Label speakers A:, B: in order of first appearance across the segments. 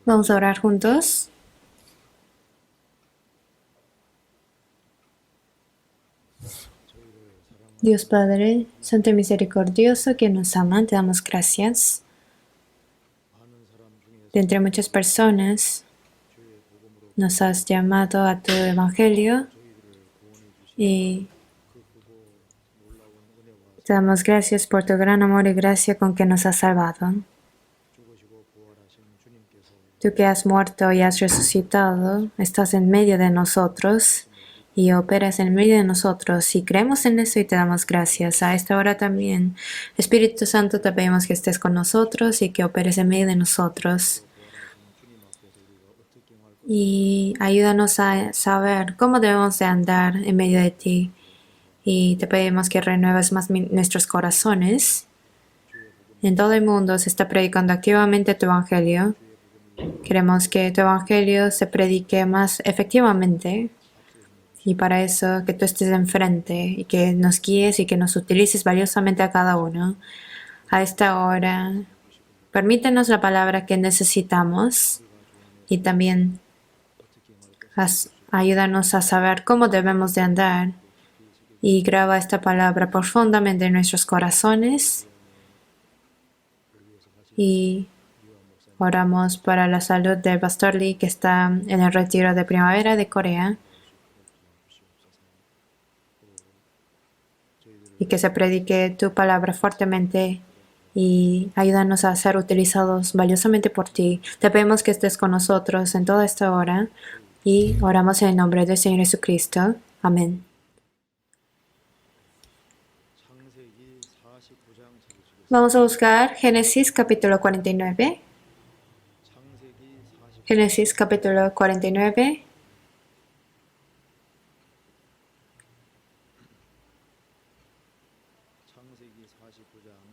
A: Vamos a orar juntos. Dios Padre, Santo y Misericordioso, que nos ama, te damos gracias. De entre muchas personas, nos has llamado a tu Evangelio y te damos gracias por tu gran amor y gracia con que nos has salvado. Tú que has muerto y has resucitado, estás en medio de nosotros y operas en medio de nosotros y creemos en eso y te damos gracias. A esta hora también, Espíritu Santo, te pedimos que estés con nosotros y que operes en medio de nosotros. Y ayúdanos a saber cómo debemos de andar en medio de ti. Y te pedimos que renueves más nuestros corazones. En todo el mundo se está predicando activamente tu Evangelio. Queremos que tu Evangelio se predique más efectivamente. Y para eso que tú estés enfrente y que nos guíes y que nos utilices valiosamente a cada uno. A esta hora, permítenos la palabra que necesitamos y también ayúdanos a saber cómo debemos de andar y graba esta palabra profundamente en nuestros corazones y oramos para la salud del Pastor Lee que está en el retiro de primavera de Corea y que se predique tu palabra fuertemente y ayúdanos a ser utilizados valiosamente por ti. Te pedimos que estés con nosotros en toda esta hora y oramos en el nombre del Señor Jesucristo. Amén. Vamos a buscar Génesis capítulo 49. Génesis capítulo 49.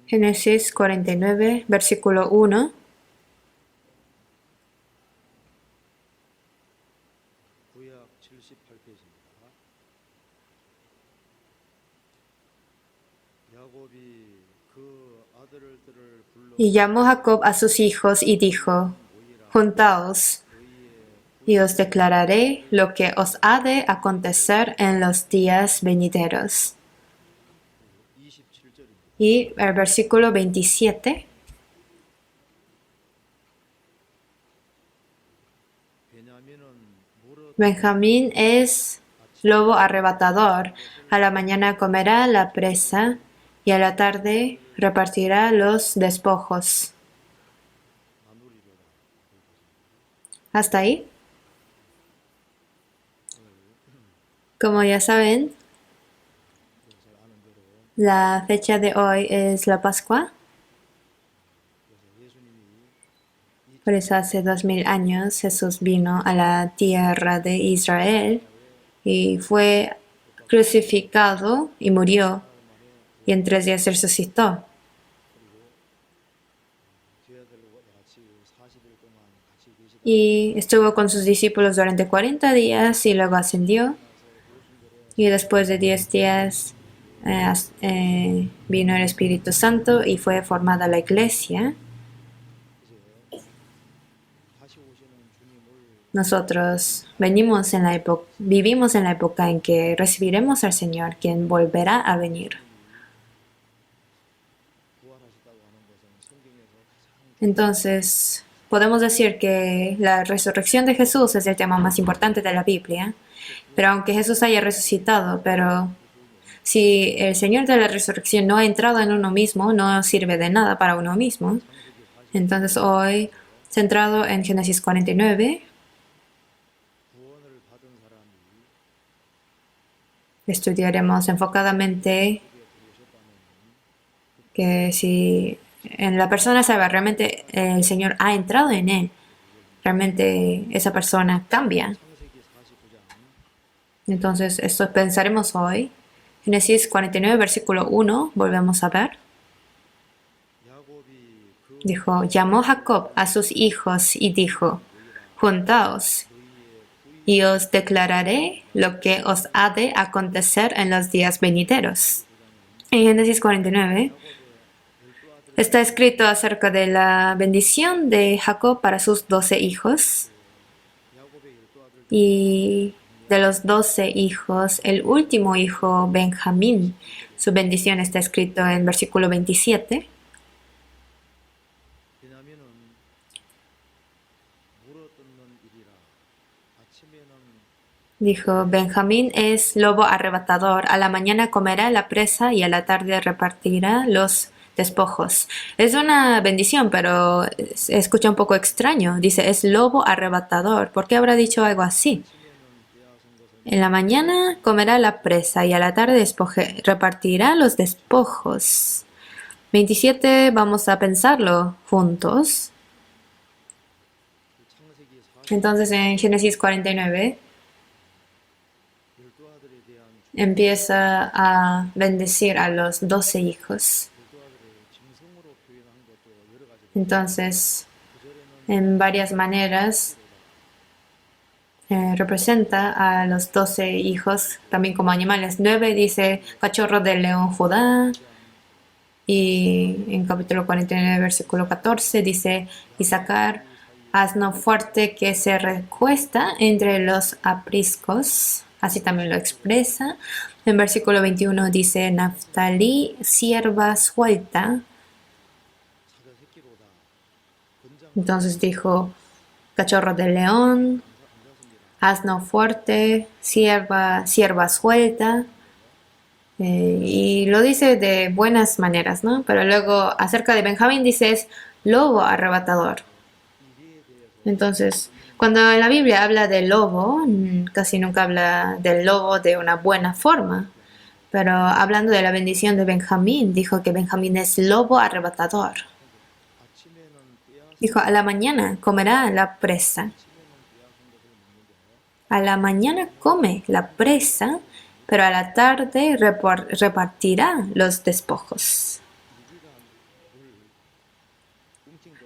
A: Génesis 49, versículo 1. Y llamó Jacob a sus hijos y dijo: Juntaos, y os declararé lo que os ha de acontecer en los días venideros. Y el versículo 27. Benjamín es lobo arrebatador. A la mañana comerá la presa y a la tarde repartirá los despojos. ¿Hasta ahí? Como ya saben, la fecha de hoy es la Pascua. Por eso hace 2000 años Jesús vino a la tierra de Israel y fue crucificado y murió y en 3 días resucitó. Y estuvo con sus discípulos durante 40 días y luego ascendió. Y después de 10 días vino el Espíritu Santo y fue formada la iglesia. Nosotros vivimos en la época en que recibiremos al Señor, quien volverá a venir. Entonces, podemos decir que la resurrección de Jesús es el tema más importante de la Biblia, pero aunque Jesús haya resucitado, pero si el Señor de la resurrección no ha entrado en uno mismo, no sirve de nada para uno mismo. Entonces hoy, centrado en Génesis 49, estudiaremos enfocadamente que si en la persona salva realmente el Señor ha entrado en él, realmente esa persona cambia. Entonces esto pensaremos hoy. Génesis 49, versículo 1, volvemos a ver. Dijo, llamó Jacob a sus hijos y dijo: Juntaos, y os declararé lo que os ha de acontecer en los días venideros. En Génesis 49, Está escrito acerca de la bendición de Jacob para sus 12 hijos. Y de los 12 hijos, el último hijo, Benjamín, su bendición está escrito en versículo 27. Dijo, Benjamín es lobo arrebatador, a la mañana comerá la presa y a la tarde repartirá los despojos. Es una bendición, pero se escucha un poco extraño. Dice, es lobo arrebatador. ¿Por qué habrá dicho algo así? En la mañana comerá la presa y a la tarde repartirá los despojos. 27, vamos a pensarlo juntos. Entonces en Génesis 49 empieza a bendecir a los 12 hijos. Entonces, en varias maneras, representa a los 12 hijos también como animales. 9 dice cachorro del león Judá. Y en capítulo 49, versículo 14 dice Isaacar, asno fuerte que se recuesta entre los apriscos. Así también lo expresa. En versículo 21 dice Naftalí, sierva suelta. Entonces dijo cachorro del león, asno fuerte, sierva suelta. Y lo dice de buenas maneras, ¿no? Pero luego acerca de Benjamín dice es lobo arrebatador. Entonces, cuando en la Biblia habla de lobo, casi nunca habla del lobo de una buena forma. Pero hablando de la bendición de Benjamín, dijo que Benjamín es lobo arrebatador. Dijo, a la mañana comerá la presa. A la mañana come la presa, pero a la tarde repartirá los despojos.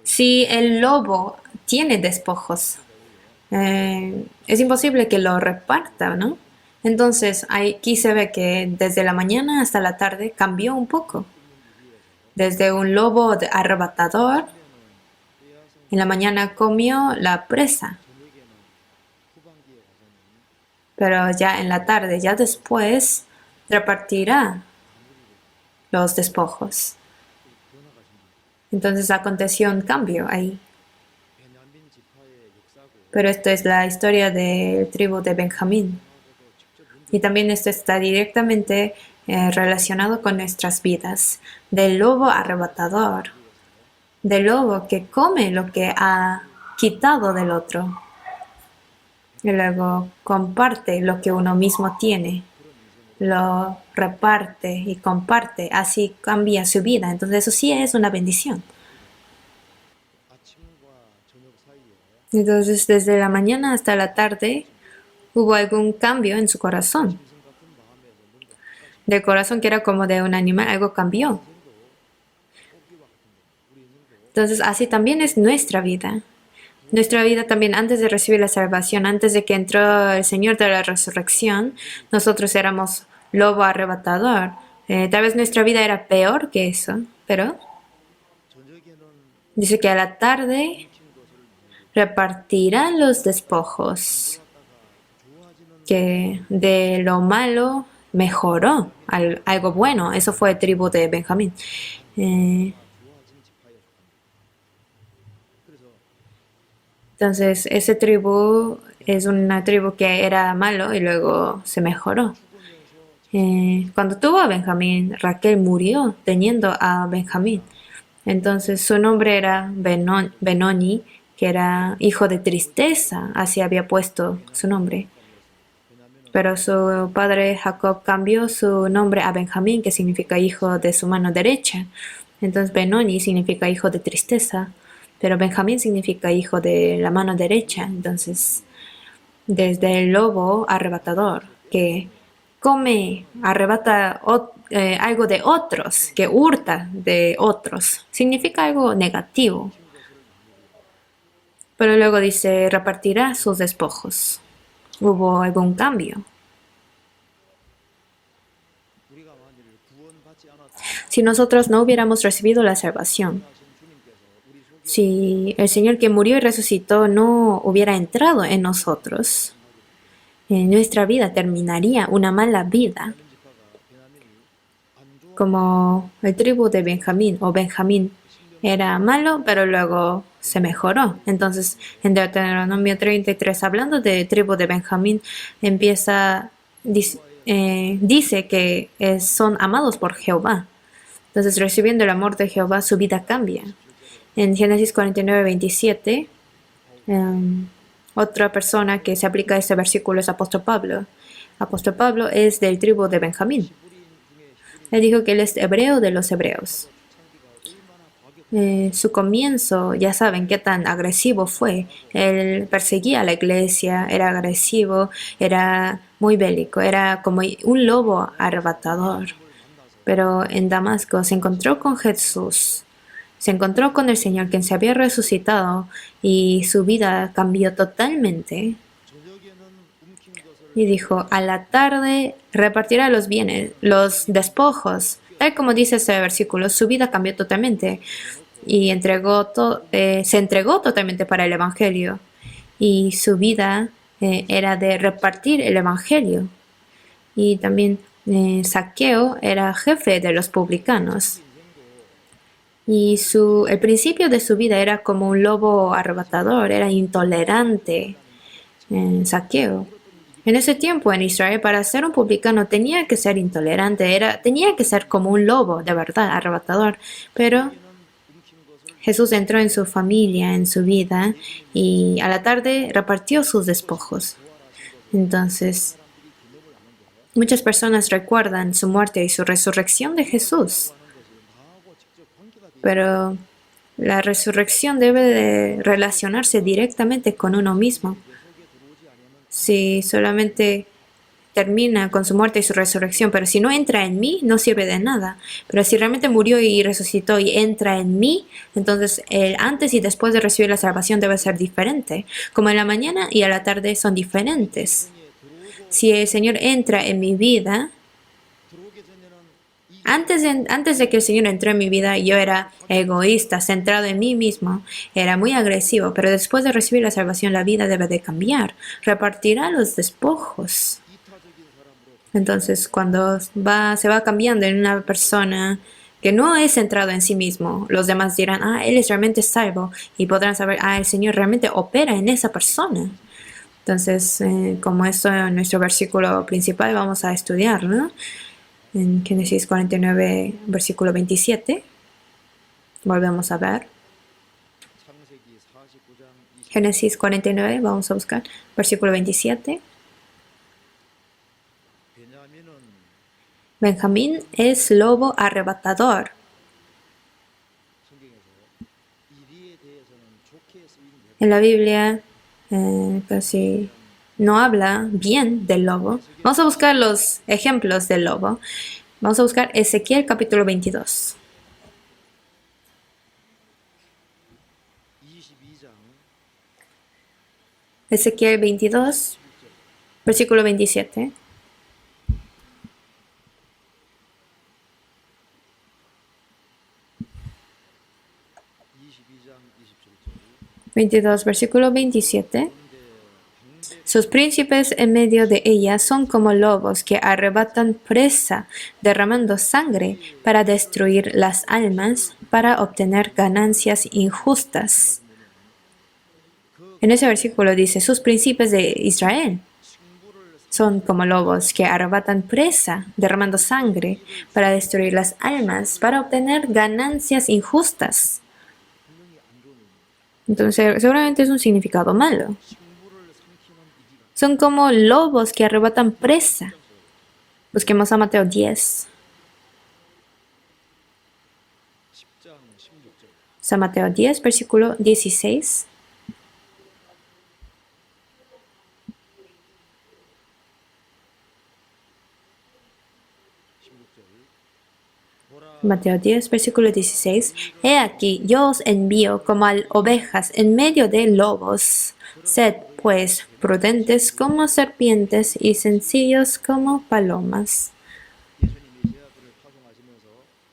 A: Si el lobo tiene despojos, es imposible que lo reparta, ¿no? Entonces, aquí se ve que desde la mañana hasta la tarde cambió un poco. Desde un lobo arrebatador, en la mañana comió la presa. Pero ya en la tarde, ya después, repartirá los despojos. Entonces aconteció un cambio ahí. Pero esto es la historia del tribu de Benjamín. Y también esto está directamente relacionado con nuestras vidas. Del lobo arrebatador. Del lobo que come lo que ha quitado del otro. Y luego comparte lo que uno mismo tiene. Lo reparte y comparte. Así cambia su vida. Entonces eso sí es una bendición. Entonces desde la mañana hasta la tarde hubo algún cambio en su corazón. Del corazón que era como de un animal, algo cambió. Entonces así también es nuestra vida. Nuestra vida también antes de recibir la salvación, antes de que entró el Señor de la resurrección, nosotros éramos lobo arrebatador. Tal vez nuestra vida era peor que eso, pero dice que a la tarde repartirán los despojos, que de lo malo mejoró algo bueno. Eso fue tribu de Benjamín. Entonces, ese tribu es una tribu que era malo y luego se mejoró. Cuando tuvo a Benjamín, Raquel murió teniendo a Benjamín. Entonces, su nombre era Benoni, que era hijo de tristeza, así había puesto su nombre. Pero su padre Jacob cambió su nombre a Benjamín, que significa hijo de su mano derecha. Entonces Benoni significa hijo de tristeza, pero Benjamín significa hijo de la mano derecha. Entonces, desde el lobo arrebatador, que come, arrebata algo de otros, que hurta de otros, significa algo negativo. Pero luego dice, repartirá sus despojos. Hubo algún cambio. si nosotros no hubiéramos recibido la salvación. Si el Señor que murió y resucitó no hubiera entrado en nosotros, nuestra vida terminaría una mala vida, como el tribu de Benjamín o Benjamín era malo, pero luego se mejoró. Entonces, en Deuteronomio 33, hablando de tribu de Benjamín, dice que son amados por Jehová. Entonces, recibiendo el amor de Jehová, su vida cambia. En Génesis 49, 27, otra persona que se aplica a este versículo es apóstol Pablo. Apóstol Pablo es del tribu de Benjamín. Él dijo que él es hebreo de los hebreos. Su comienzo, ya saben qué tan agresivo fue. Él perseguía a la iglesia, era agresivo, era muy bélico, era como un lobo arrebatador. Pero en Damasco se encontró con Jesús, se encontró con el Señor, quien se había resucitado, y su vida cambió totalmente. Y dijo, a la tarde repartirá los bienes, los despojos. Tal como dice ese versículo, su vida cambió totalmente y se entregó totalmente para el Evangelio. Y su vida era de repartir el Evangelio. Y también Zaqueo era jefe de los publicanos. Y el principio de su vida era como un lobo arrebatador, era intolerante. Zaqueo. En ese tiempo en Israel, para ser un publicano tenía que ser intolerante, tenía que ser como un lobo, de verdad, arrebatador. Pero Jesús entró en su familia, en su vida, y a la tarde repartió sus despojos. Entonces, muchas personas recuerdan su muerte y su resurrección de Jesús. Pero la resurrección debe de relacionarse directamente con uno mismo. Si solamente termina con su muerte y su resurrección, pero si no entra en mí, no sirve de nada. Pero si realmente murió y resucitó y entra en mí, entonces el antes y después de recibir la salvación debe ser diferente. Como en la mañana y a la tarde son diferentes. Si el Señor entra en mi vida, antes de que el Señor entró en mi vida, yo era egoísta, centrado en mí mismo, era muy agresivo, pero después de recibir la salvación, la vida debe de cambiar. Repartirá los despojos. Entonces, cuando se va cambiando en una persona que no es centrado en sí mismo, los demás dirán, él es realmente salvo, y podrán saber, el Señor realmente opera en esa persona. Entonces, como esto en nuestro versículo principal, vamos a estudiar, ¿no? En Génesis 49, versículo 27. Volvemos a ver. Génesis 49, vamos a buscar, versículo 27. Benjamín es lobo arrebatador. En la Biblia casi no habla bien del lobo. Vamos a buscar los ejemplos del lobo. Vamos a buscar Ezequiel capítulo 22. Ezequiel 22, versículo 27. 22, versículo 27. Sus príncipes en medio de ella son como lobos que arrebatan presa, derramando sangre para destruir las almas, para obtener ganancias injustas. En ese versículo dice, sus príncipes de Israel son como lobos que arrebatan presa, derramando sangre para destruir las almas, para obtener ganancias injustas. Entonces, seguramente es un significado malo. Son como lobos que arrebatan presa. Busquemos a Mateo 10. San Mateo 10, versículo 16. Mateo 10, versículo 16. He aquí, yo os envío como a ovejas en medio de lobos. Sed, pues, prudentes como serpientes y sencillos como palomas.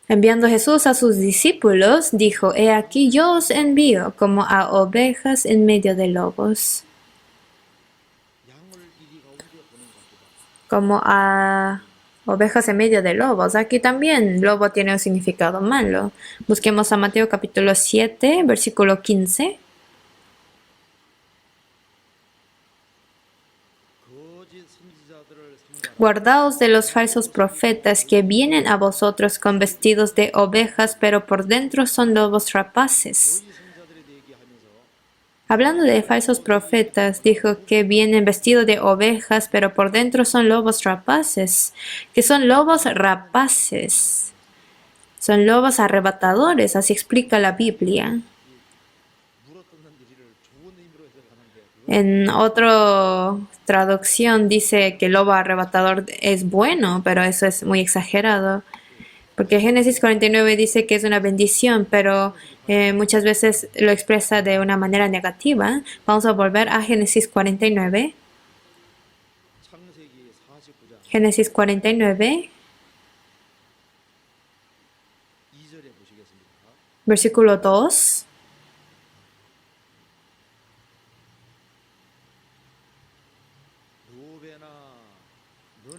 A: Enviando Jesús a sus discípulos, dijo: He aquí yo os envío como a ovejas en medio de lobos. Como a ovejas en medio de lobos. Aquí también lobo tiene un significado malo. Busquemos a Mateo capítulo 7, versículo 15. Guardaos de los falsos profetas que vienen a vosotros con vestidos de ovejas, pero por dentro son lobos rapaces. Hablando de falsos profetas, dijo que vienen vestidos de ovejas, pero por dentro son lobos rapaces. Que son lobos rapaces. Son lobos arrebatadores, así explica la Biblia. En otra traducción dice que el lobo arrebatador es bueno, pero eso es muy exagerado. Porque Génesis 49 dice que es una bendición, pero muchas veces lo expresa de una manera negativa. Vamos a volver a Génesis 49. Génesis 49, versículo 2.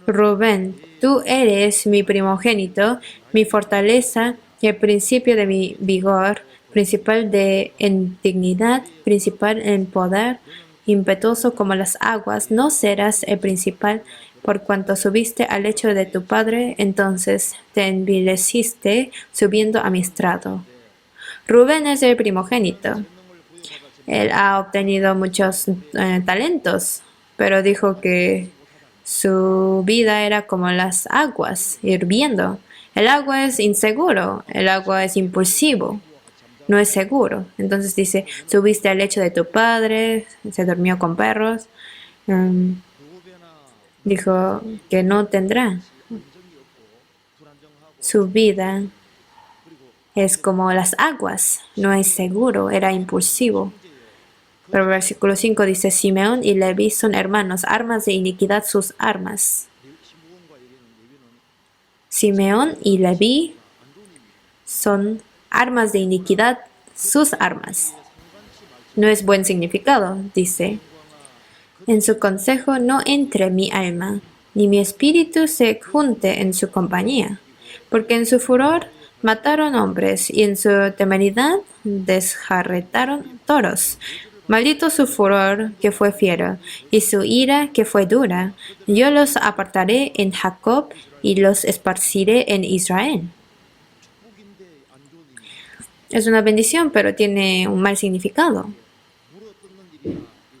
A: Rubén, tú eres mi primogénito, mi fortaleza y el principio de mi vigor, principal en dignidad, principal en poder, impetuoso como las aguas. No serás el principal por cuanto subiste al lecho de tu padre, entonces te envileciste subiendo a mi estrado. Rubén es el primogénito. Él ha obtenido muchos talentos, pero dijo que su vida era como las aguas, hirviendo. El agua es inseguro, el agua es impulsivo, no es seguro. Entonces dice, subiste al lecho de tu padre, se durmió con perros. Dijo que no tendrá. Su vida es como las aguas, no es seguro, era impulsivo. Pero el versículo 5 dice, Simeón y Leví son hermanos, armas de iniquidad sus armas. Simeón y Leví son armas de iniquidad sus armas. No es buen significado, dice. En su consejo no entre mi alma, ni mi espíritu se junte en su compañía, porque en su furor mataron hombres y en su temeridad desjarretaron toros. Maldito su furor, que fue fiero, y su ira, que fue dura. Yo los apartaré en Jacob y los esparciré en Israel. Es una bendición, pero tiene un mal significado.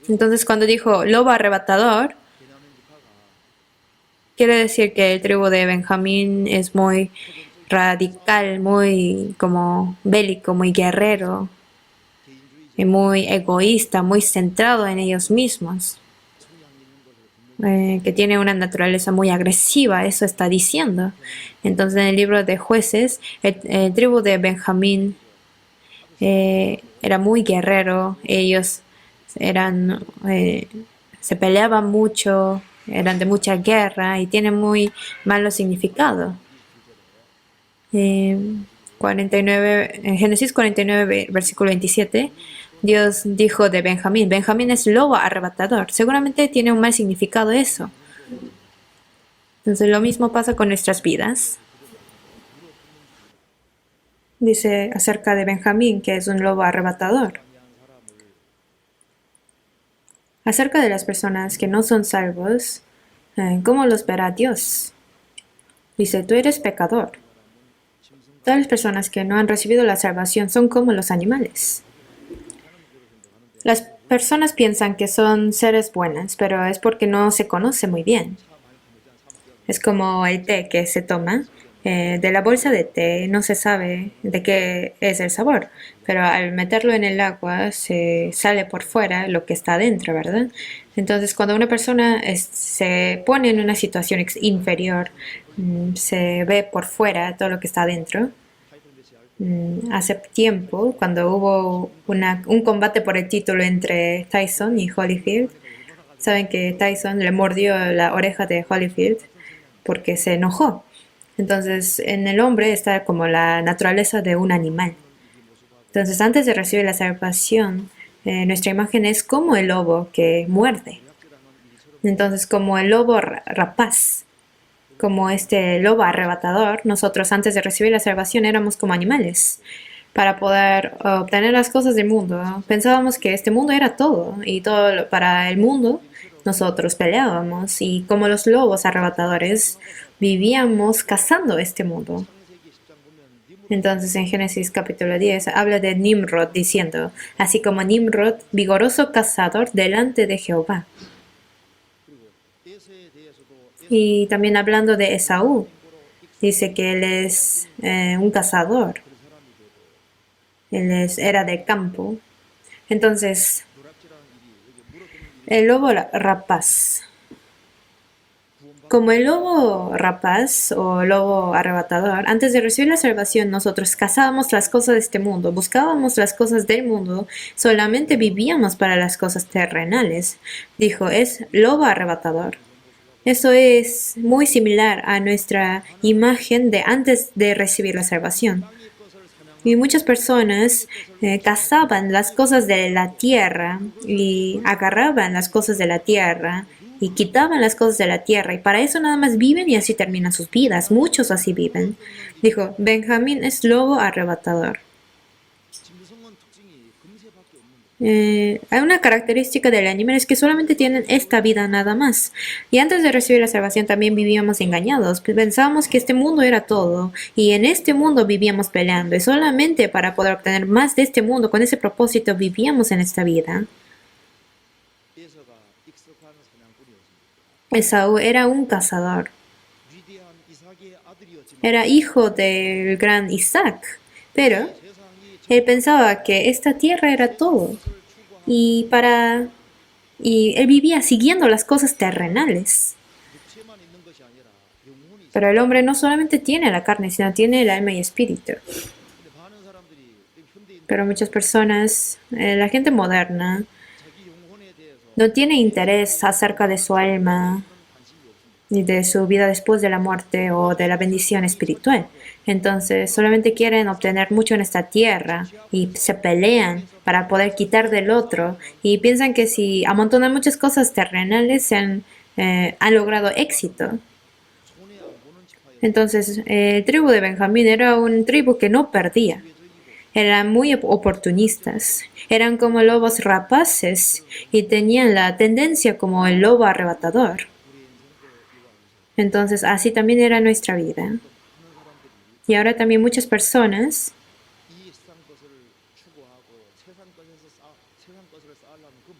A: Entonces, cuando dijo lobo arrebatador, quiere decir que el tribu de Benjamín es muy radical, muy como bélico, muy guerrero, y muy egoísta, muy centrado en ellos mismos, que tiene una naturaleza muy agresiva, eso está diciendo. Entonces en el libro de Jueces, el tribu de Benjamín era muy guerrero, ellos eran, se peleaban mucho, eran de mucha guerra y tienen muy malo significado. 49, en Génesis 49, versículo 27, Dios dijo de Benjamín, Benjamín es lobo arrebatador. Seguramente tiene un mal significado eso. Entonces lo mismo pasa con nuestras vidas. Dice acerca de Benjamín que es un lobo arrebatador. Acerca de las personas que no son salvos, ¿cómo los verá Dios? Dice, tú eres pecador. Todas las personas que no han recibido la salvación son como los animales. Las personas piensan que son seres buenos, pero es porque no se conoce muy bien. Es como el té que se toma. De la bolsa de té no se sabe de qué es el sabor, pero al meterlo en el agua se sale por fuera lo que está adentro, ¿verdad? Entonces, cuando una persona se pone en una situación inferior, se ve por fuera todo lo que está adentro. Hace tiempo, cuando hubo un combate por el título entre Tyson y Holyfield, saben que Tyson le mordió la oreja de Holyfield porque se enojó. Entonces, en el hombre está como la naturaleza de un animal. Entonces, antes de recibir la salvación, nuestra imagen es como el lobo que muerde. Entonces, como el lobo rapaz, como este lobo arrebatador, nosotros antes de recibir la salvación éramos como animales. Para poder obtener las cosas del mundo, pensábamos que este mundo era todo y todo para el mundo nosotros peleábamos y como los lobos arrebatadores vivíamos cazando este mundo. Entonces en Génesis capítulo 10 habla de Nimrod diciendo, así como Nimrod, vigoroso cazador delante de Jehová. Y también hablando de Esaú, dice que él es un cazador, era de campo. Entonces, el lobo rapaz. Como el lobo rapaz o lobo arrebatador, antes de recibir la salvación nosotros cazábamos las cosas de este mundo, buscábamos las cosas del mundo, solamente vivíamos para las cosas terrenales. Dijo, es lobo arrebatador. Eso es muy similar a nuestra imagen de antes de recibir la salvación. Y muchas personas cazaban las cosas de la tierra y agarraban las cosas de la tierra y quitaban las cosas de la tierra y para eso nada más viven y así terminan sus vidas. Muchos así viven. Dijo, Benjamín es lobo arrebatador. Hay una característica del animal es que solamente tienen esta vida nada más. Y antes de recibir la salvación también vivíamos engañados. Pensábamos que este mundo era todo. Y en este mundo vivíamos peleando. Y solamente para poder obtener más de este mundo, con ese propósito, vivíamos en esta vida. Esaú era un cazador. Era hijo del gran Isaac. Pero él pensaba que esta tierra era todo. Y él vivía siguiendo las cosas terrenales. Pero el hombre no solamente tiene la carne, sino tiene el alma y espíritu. Pero muchas personas, la gente moderna, no tiene interés acerca de su alma ni de su vida después de la muerte o de la bendición espiritual. Entonces solamente quieren obtener mucho en esta tierra y se pelean para poder quitar del otro y piensan que si amontonan muchas cosas terrenales han logrado éxito. Entonces el tribu de Benjamín era un tribu que no perdía. Eran muy oportunistas, eran como lobos rapaces y tenían la tendencia como el lobo arrebatador. Entonces, así también era nuestra vida. Y ahora también muchas personas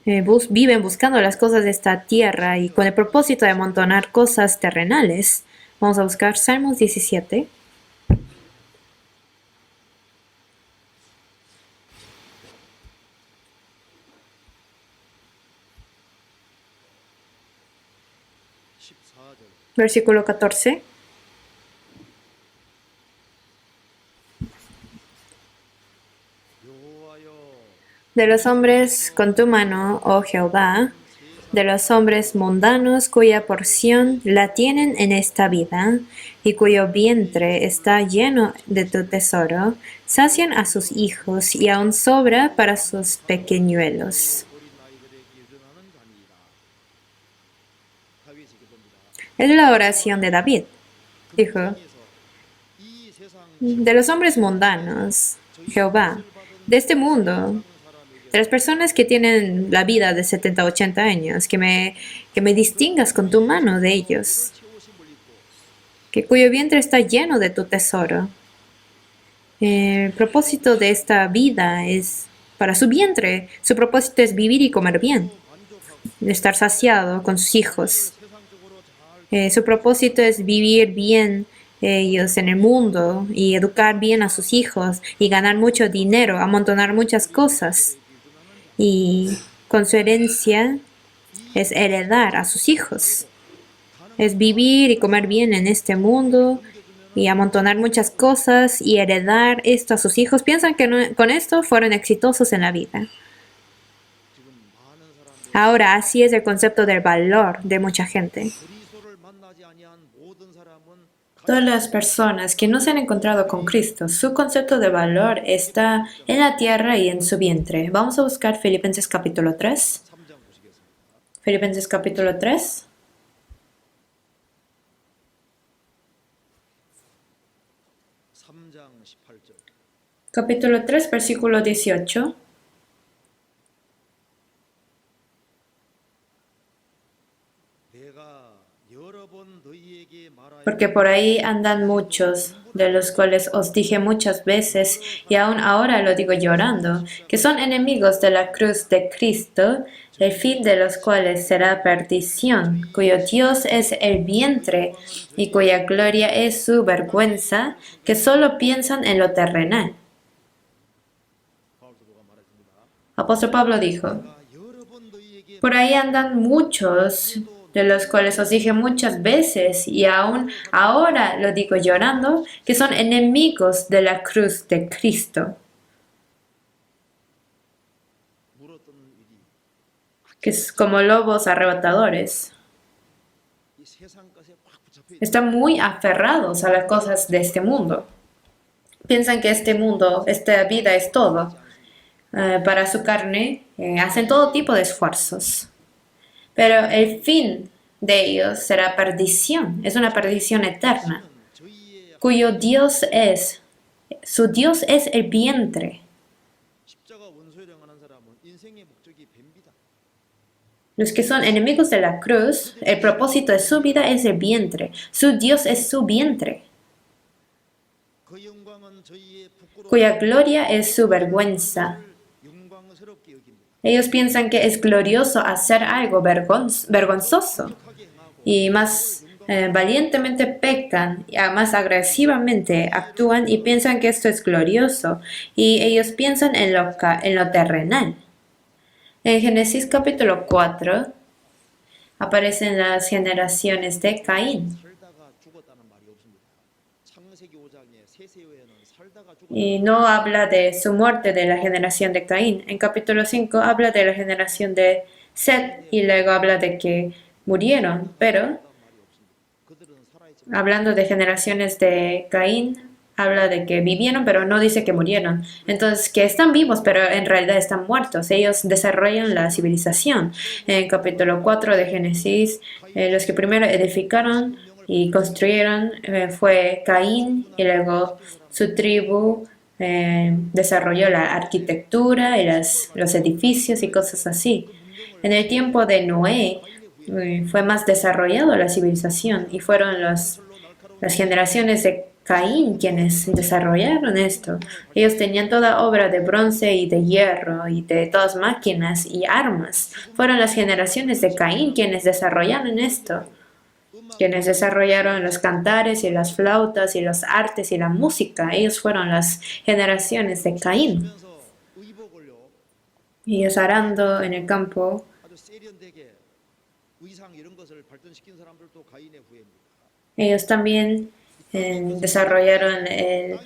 A: viven buscando las cosas de esta tierra y con el propósito de amontonar cosas terrenales. Vamos a buscar Salmos 17. Versículo 14. De los hombres con tu mano, oh Jehová, de los hombres mundanos cuya porción la tienen en esta vida y cuyo vientre está lleno de tu tesoro, sacian a sus hijos y aún sobra para sus pequeñuelos. Es la oración de David. Dijo, de los hombres mundanos, Jehová, de este mundo, de las personas que tienen la vida de 70, 80 años, que me distingas con tu mano de ellos, que cuyo vientre está lleno de tu tesoro. El propósito de esta vida es para su vientre, su propósito es vivir y comer bien, estar saciado con sus hijos. Su propósito es vivir bien ellos en el mundo y educar bien a sus hijos y ganar mucho dinero, amontonar muchas cosas. Y con su herencia es heredar a sus hijos. Es vivir y comer bien en este mundo y amontonar muchas cosas y heredar esto a sus hijos. Piensan que con esto fueron exitosos en la vida. Ahora, así es el concepto del valor de mucha gente. Todas las personas que no se han encontrado con Cristo, su concepto de valor está en la tierra y en su vientre. Vamos a buscar Filipenses capítulo 3. Filipenses capítulo 3. Capítulo 3, versículo 18. Porque por ahí andan muchos, de los cuales os dije muchas veces, y aún ahora lo digo llorando, que son enemigos de la cruz de Cristo, el fin de los cuales será perdición, cuyo Dios es el vientre y cuya gloria es su vergüenza, que solo piensan en lo terrenal. Apóstol Pablo dijo, por ahí andan muchos, de los cuales os dije muchas veces, y aún ahora lo digo llorando, que son enemigos de la cruz de Cristo, que es como lobos arrebatadores. Están muy aferrados a las cosas de este mundo. Piensan que este mundo, esta vida es todo. Para su carne, hacen todo tipo de esfuerzos. Pero el fin de ellos será perdición, es una perdición eterna, cuyo Dios es, su Dios es el vientre. Los que son enemigos de la cruz, el propósito de su vida es el vientre, su Dios es su vientre, cuya gloria es su vergüenza. Ellos piensan que es glorioso hacer algo vergonzoso y más valientemente pecan, y más agresivamente actúan y piensan que esto es glorioso y ellos piensan en lo terrenal. En Génesis capítulo 4 aparecen las generaciones de Caín. Y no habla de su muerte de la generación de Caín. En capítulo 5 habla de la generación de Set y luego habla de que murieron. Pero hablando de generaciones de Caín, habla de que vivieron, pero no dice que murieron. Entonces, que están vivos, pero en realidad están muertos. Ellos desarrollan la civilización. En capítulo 4 de Génesis, los que primero edificaron y construyeron fue Caín y luego su tribu desarrolló la arquitectura y los edificios y cosas así. En el tiempo de Noé fue más desarrollado la civilización y fueron las generaciones de Caín quienes desarrollaron esto. Ellos tenían toda obra de bronce y de hierro y de todas máquinas y armas. Fueron las generaciones de Caín quienes desarrollaron esto, quienes desarrollaron los cantares y las flautas y los artes y la música. Ellos fueron las generaciones de Caín. Ellos arando en el campo. Ellos también desarrollaron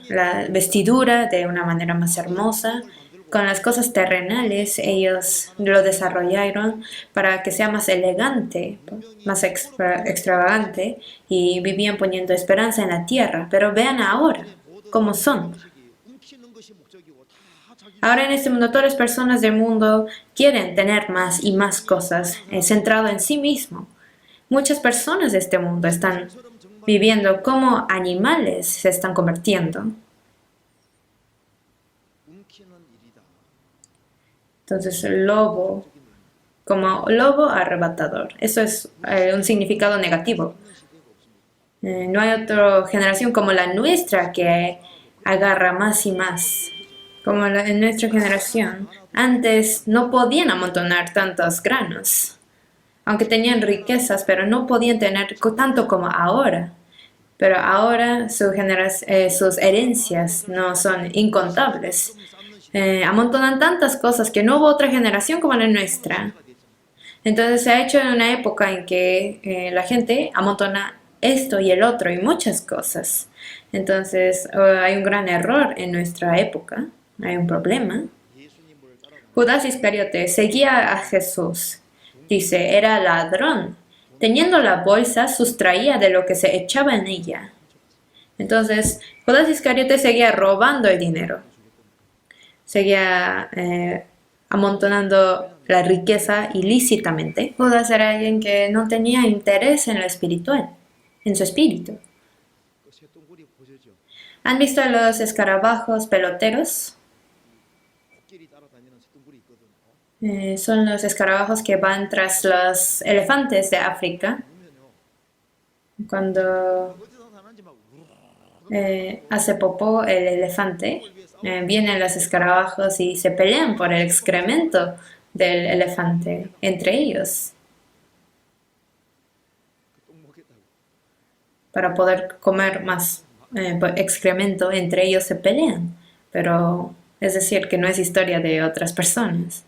A: la vestidura de una manera más hermosa. Con las cosas terrenales, ellos lo desarrollaron para que sea más elegante, más extravagante, y vivían poniendo esperanza en la tierra. Pero vean ahora cómo son. Ahora en este mundo, todas las personas del mundo quieren tener más y más cosas, centrado en sí mismo. Muchas personas de este mundo están viviendo como animales, se están convirtiendo. Entonces, lobo, como lobo arrebatador. Eso es un significado negativo. No hay otra generación como la nuestra que agarra más y más. Como en nuestra generación, antes no podían amontonar tantos granos. Aunque tenían riquezas, pero no podían tener tanto como ahora. Pero ahora sus herencias no son incontables. Amontonan tantas cosas que no hubo otra generación como la nuestra. Entonces se ha hecho en una época en que la gente amontona esto y el otro y muchas cosas. Entonces hay un gran error en nuestra época, hay un problema. Judas Iscariote seguía a Jesús. Dice, era ladrón. Teniendo la bolsa, sustraía de lo que se echaba en ella. Entonces, Judas Iscariote seguía robando el dinero, seguía amontonando la riqueza ilícitamente. Judas era alguien que no tenía interés en lo espiritual, en su espíritu. ¿Han visto a los escarabajos peloteros? Son los escarabajos que van tras los elefantes de África. Cuando hace popó el elefante, vienen los escarabajos y se pelean por el excremento del elefante entre ellos para poder comer más excremento. Entre ellos se pelean, pero es decir que no es historia de otras personas.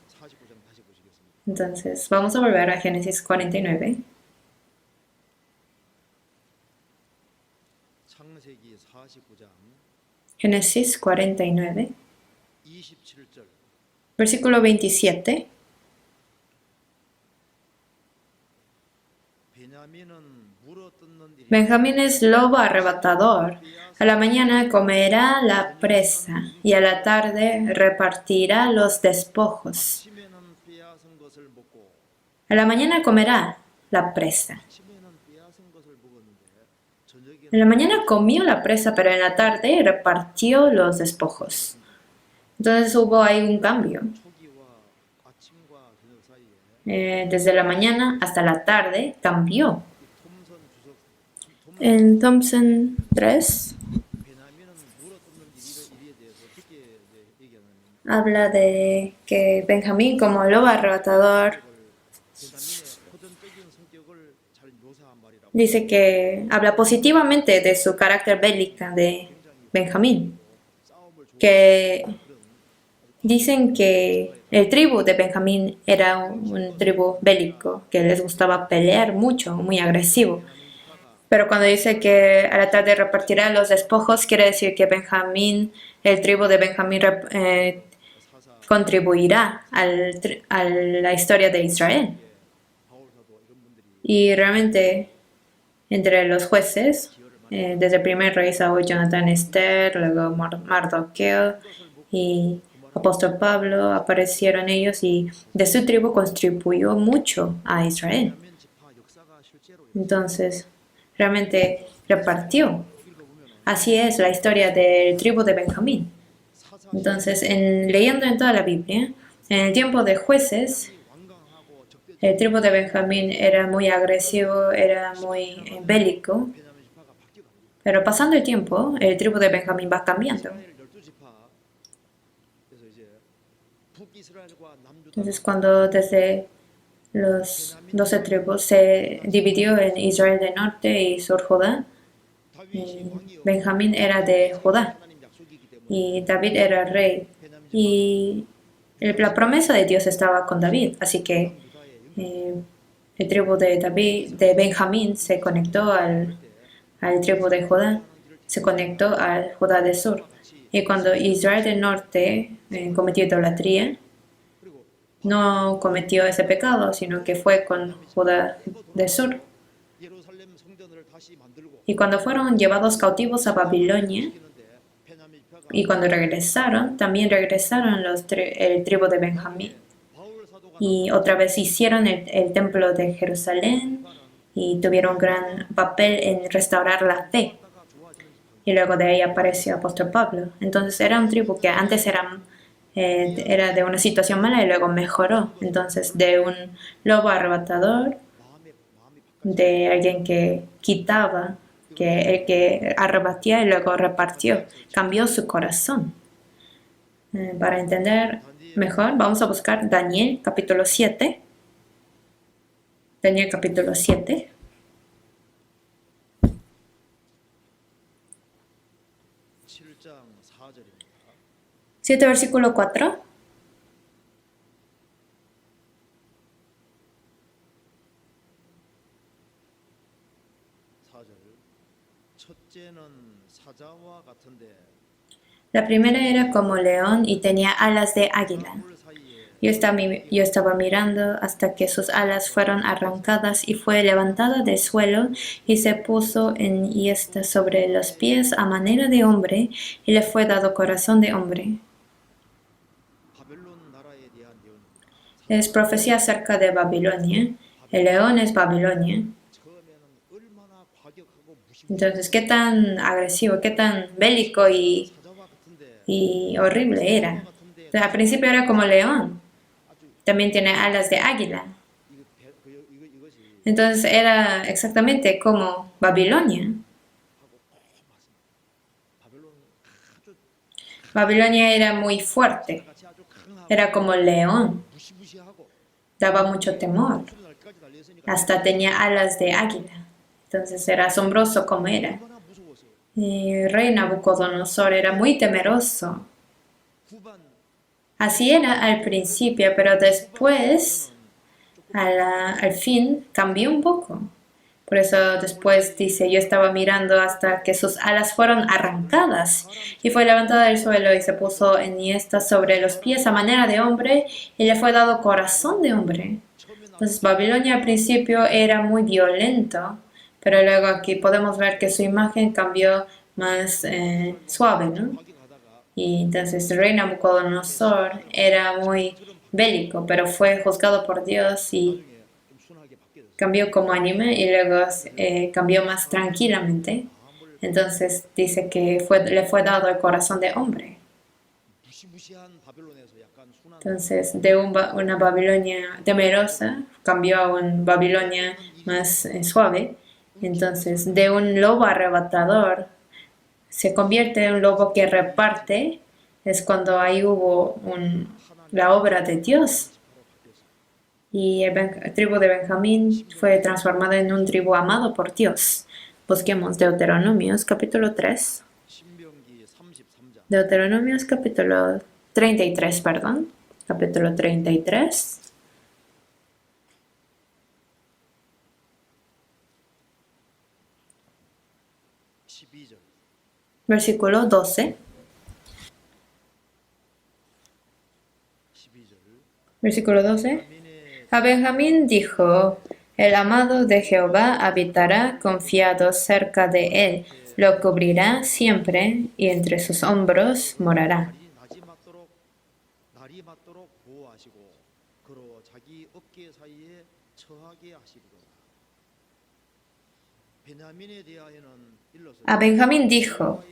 A: Entonces vamos a volver a Génesis 49. Génesis 49, versículo 27. Benjamín es lobo arrebatador. A la mañana comerá la presa y a la tarde repartirá los despojos. A la mañana comerá la presa. En la mañana comió la presa, pero en la tarde repartió los despojos. Entonces hubo ahí un cambio. Desde la mañana hasta la tarde cambió. En Thompson 3 habla de que Benjamín, como lobo arrebatador, dice que habla positivamente de su carácter bélico de Benjamín, que dicen que el tribu de Benjamín era un tribu bélico, que les gustaba pelear mucho, muy agresivo. Pero cuando dice que a la tarde repartirá los despojos, quiere decir que Benjamín, el tribu de Benjamín, contribuirá a la historia de Israel. Y realmente, entre los jueces, desde el primer rey Saúl, Jonatán, Esther, luego Mardoqueo y apóstol Pablo, aparecieron ellos y de su tribu contribuyó mucho a Israel. Entonces, realmente repartió. Así es la historia del tribu de Benjamín. Entonces, leyendo en toda la Biblia, en el tiempo de jueces, el tribu de Benjamín era muy agresivo, era muy bélico, pero pasando el tiempo, el tribu de Benjamín va cambiando. Entonces, cuando desde los 12 tribus se dividió en Israel del norte y sur Judá, Benjamín era de Judá y David era rey. Y la promesa de Dios estaba con David, así que el tribu de Benjamín se conectó al tribu de Judá, se conectó al Judá del sur. Y cuando Israel del norte cometió idolatría, no cometió ese pecado, sino que fue con Judá del sur. Y cuando fueron llevados cautivos a Babilonia, y cuando regresaron, también regresaron el tribu de Benjamín. Y otra vez hicieron el templo de Jerusalén y tuvieron un gran papel en restaurar la fe. Y luego de ahí apareció apóstol Pablo. Entonces era un tribu que antes era de una situación mala y luego mejoró. Entonces de un lobo arrebatador, de alguien que quitaba, que el que arrebatía y luego repartió, cambió su corazón. Para entender mejor, vamos a buscar Daniel capítulo 7. Daniel capítulo 7. Versículo 4. La primera era como león y tenía alas de águila. Yo estaba mirando hasta que sus alas fueron arrancadas y fue levantado del suelo y se puso en hiesta sobre los pies a manera de hombre y le fue dado corazón de hombre. Es profecía acerca de Babilonia. El león es Babilonia. Entonces, ¿qué tan agresivo, qué tan bélico y horrible era? Entonces, al principio era como león. También tiene alas de águila. Entonces era exactamente como Babilonia. Babilonia era muy fuerte. Era como el león. Daba mucho temor. Hasta tenía alas de águila. Entonces era asombroso como era. El rey Nabucodonosor era muy temeroso. Así era al principio, pero después, al fin, cambió un poco. Por eso después dice, yo estaba mirando hasta que sus alas fueron arrancadas y fue levantado del suelo y se puso enhiesta sobre los pies a manera de hombre y le fue dado corazón de hombre. Entonces Babilonia al principio era muy violento, pero luego aquí podemos ver que su imagen cambió más suave, ¿no? Y entonces el rey Nabucodonosor era muy bélico, pero fue juzgado por Dios y cambió como anime y luego cambió más tranquilamente. Entonces dice que le fue dado el corazón de hombre. Entonces de una Babilonia temerosa cambió a una Babilonia más suave. Entonces de un lobo arrebatador se convierte en un lobo que reparte. Es cuando ahí hubo la obra de Dios. Y el tribu de Benjamín fue transformada en un tribu amado por Dios. Busquemos Deuteronomios capítulo 3. Deuteronomios capítulo 33, perdón. Capítulo 33. Versículo 12. Versículo 12. A Benjamín dijo, el amado de Jehová habitará confiado cerca de él, lo cubrirá siempre y entre sus hombros morará. A Benjamín dijo,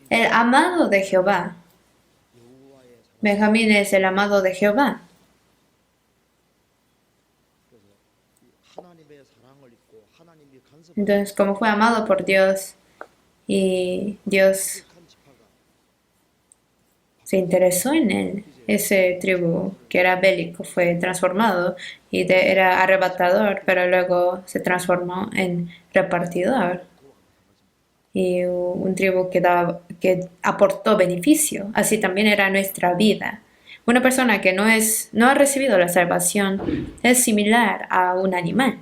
A: el amado de Jehová. Benjamín es el amado de Jehová. Entonces, como fue amado por Dios y Dios se interesó en él, ese tribu que era bélico fue transformado y era arrebatador, pero luego se transformó en repartidor y un tribu que aportó beneficio. Así también era nuestra vida. Una persona que no ha recibido la salvación es similar a un animal.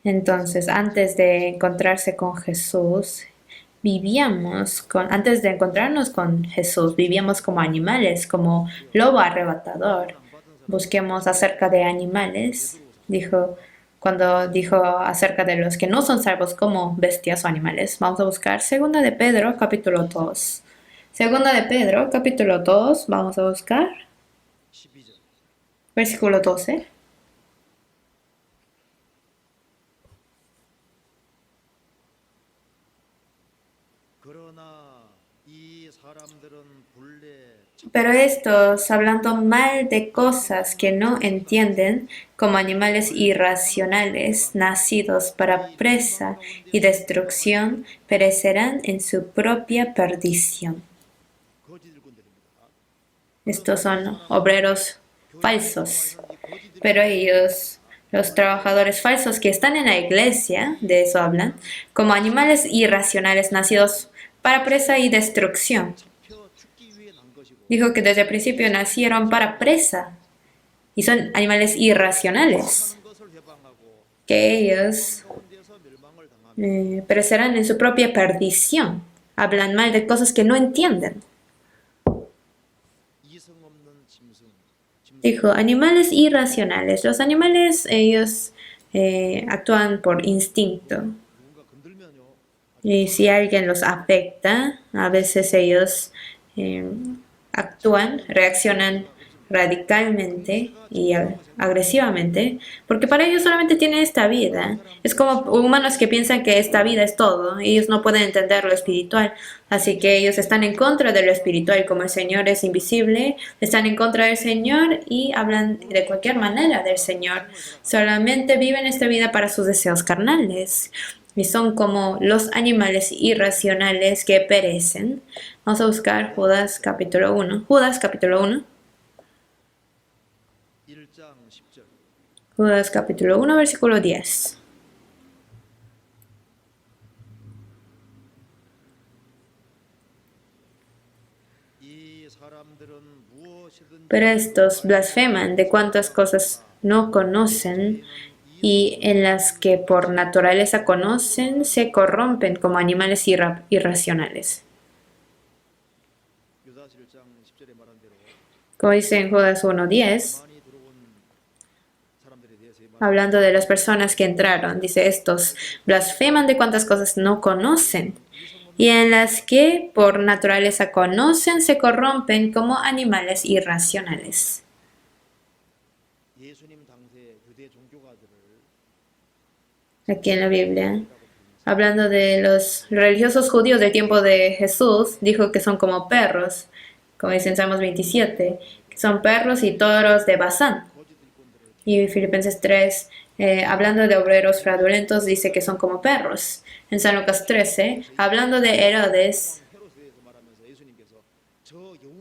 A: Entonces, antes de encontrarse con Jesús, antes de encontrarnos con Jesús, vivíamos como animales, como lobo arrebatador. Busquemos acerca de animales, cuando dijo acerca de los que no son salvos como bestias o animales. Vamos a buscar Segunda de Pedro, capítulo 2. Segunda de Pedro, capítulo 2, vamos a buscar. Versículo 12. Pero estos, hablando mal de cosas que no entienden, como animales irracionales, nacidos para presa y destrucción, perecerán en su propia perdición. Estos son obreros falsos, pero ellos, los trabajadores falsos que están en la iglesia, de eso hablan, como animales irracionales nacidos para presa y destrucción. Dijo que desde el principio nacieron para presa y son animales irracionales, que ellos perecerán en su propia perdición. Hablan mal de cosas que no entienden. Dijo, animales irracionales. Los animales, ellos actúan por instinto. Y si alguien los afecta, a veces ellos actúan, reaccionan radicalmente y agresivamente, porque para ellos solamente tienen esta vida. Es como humanos que piensan que esta vida es todo, y ellos no pueden entender lo espiritual, así que ellos están en contra de lo espiritual. Como el Señor es invisible, están en contra del Señor y hablan de cualquier manera del Señor. Solamente viven esta vida para sus deseos carnales. Y son como los animales irracionales que perecen. Vamos a buscar Judas capítulo 1. Judas capítulo 1. Judas capítulo 1, versículo 10. Pero estos blasfeman de cuantas cosas no conocen, y en las que por naturaleza conocen, se corrompen como animales irracionales. Como dice en Judas 1:10, hablando de las personas que entraron, dice, estos blasfeman de cuantas cosas no conocen, y en las que por naturaleza conocen, se corrompen como animales irracionales. Aquí en la Biblia, hablando de los religiosos judíos del tiempo de Jesús, dijo que son como perros, como dice en Salmos 27, que son perros y toros de Basán. Y Filipenses 3, hablando de obreros fraudulentos, dice que son como perros. En San Lucas 13, hablando de Herodes,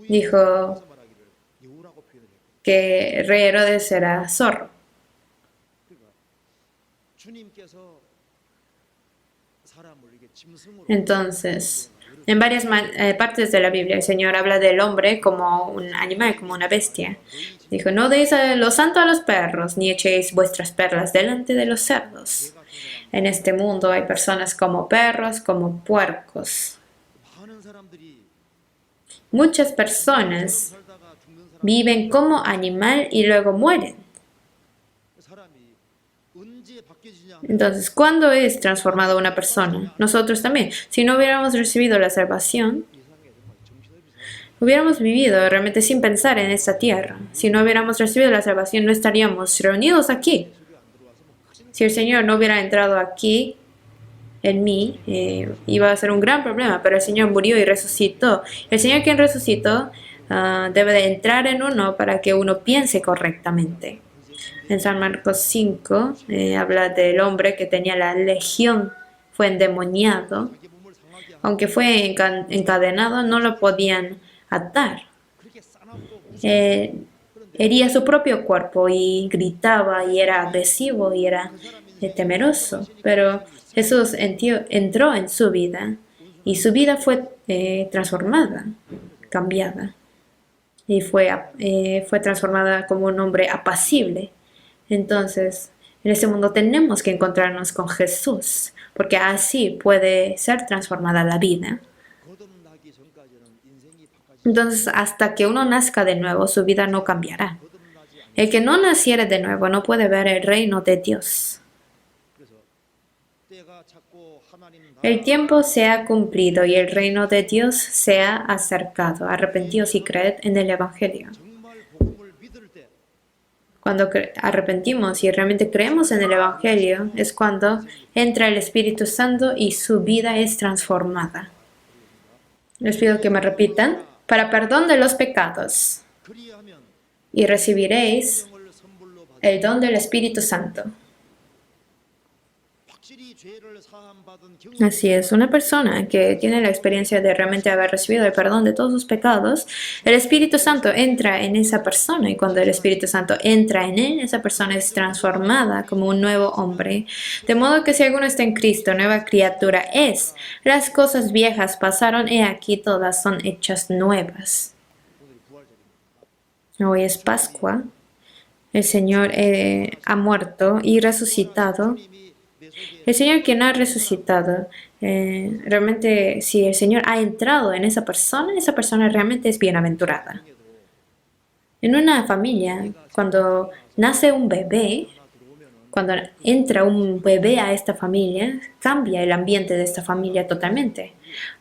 A: dijo que el rey Herodes era zorro. Entonces, en varias partes de la Biblia, el Señor habla del hombre como un animal, como una bestia. Dijo, no deis lo santo a los perros, ni echéis vuestras perlas delante de los cerdos. En este mundo hay personas como perros, como puercos. Muchas personas viven como animal y luego mueren. Entonces, ¿cuándo es transformada una persona? Nosotros también. Si no hubiéramos recibido la salvación, hubiéramos vivido realmente sin pensar en esta tierra. Si no hubiéramos recibido la salvación, no estaríamos reunidos aquí. Si el Señor no hubiera entrado aquí, en mí, iba a ser un gran problema, pero el Señor murió y resucitó. El Señor quien resucitó debe de entrar en uno para que uno piense correctamente. En San Marcos 5 habla del hombre que tenía la legión, fue endemoniado. Aunque fue encadenado, no lo podían atar. Hería su propio cuerpo y gritaba y era agresivo y era temeroso. Pero Jesús entró en su vida y su vida fue transformada, cambiada. Y fue transformada como un hombre apacible. Entonces, en este mundo tenemos que encontrarnos con Jesús, porque así puede ser transformada la vida. Entonces, hasta que uno nazca de nuevo, su vida no cambiará. El que no naciere de nuevo no puede ver el reino de Dios. El tiempo se ha cumplido y el reino de Dios se ha acercado. Arrepentíos y creed en el Evangelio. Cuando arrepentimos y realmente creemos en el Evangelio, es cuando entra el Espíritu Santo y su vida es transformada. Les pido que me repitan. Para perdón de los pecados. Y recibiréis el don del Espíritu Santo. Así es, una persona que tiene la experiencia de realmente haber recibido el perdón de todos sus pecados, el Espíritu Santo entra en esa persona y cuando el Espíritu Santo entra en él, esa persona es transformada como un nuevo hombre. De modo que si alguno está en Cristo, nueva criatura es. Las cosas viejas pasaron y aquí todas son hechas nuevas. Hoy es Pascua. El Señor ha muerto y resucitado. El Señor quien ha resucitado, realmente si el Señor ha entrado en esa persona realmente es bienaventurada. En una familia, cuando nace un bebé, cuando entra un bebé a esta familia, cambia el ambiente de esta familia totalmente.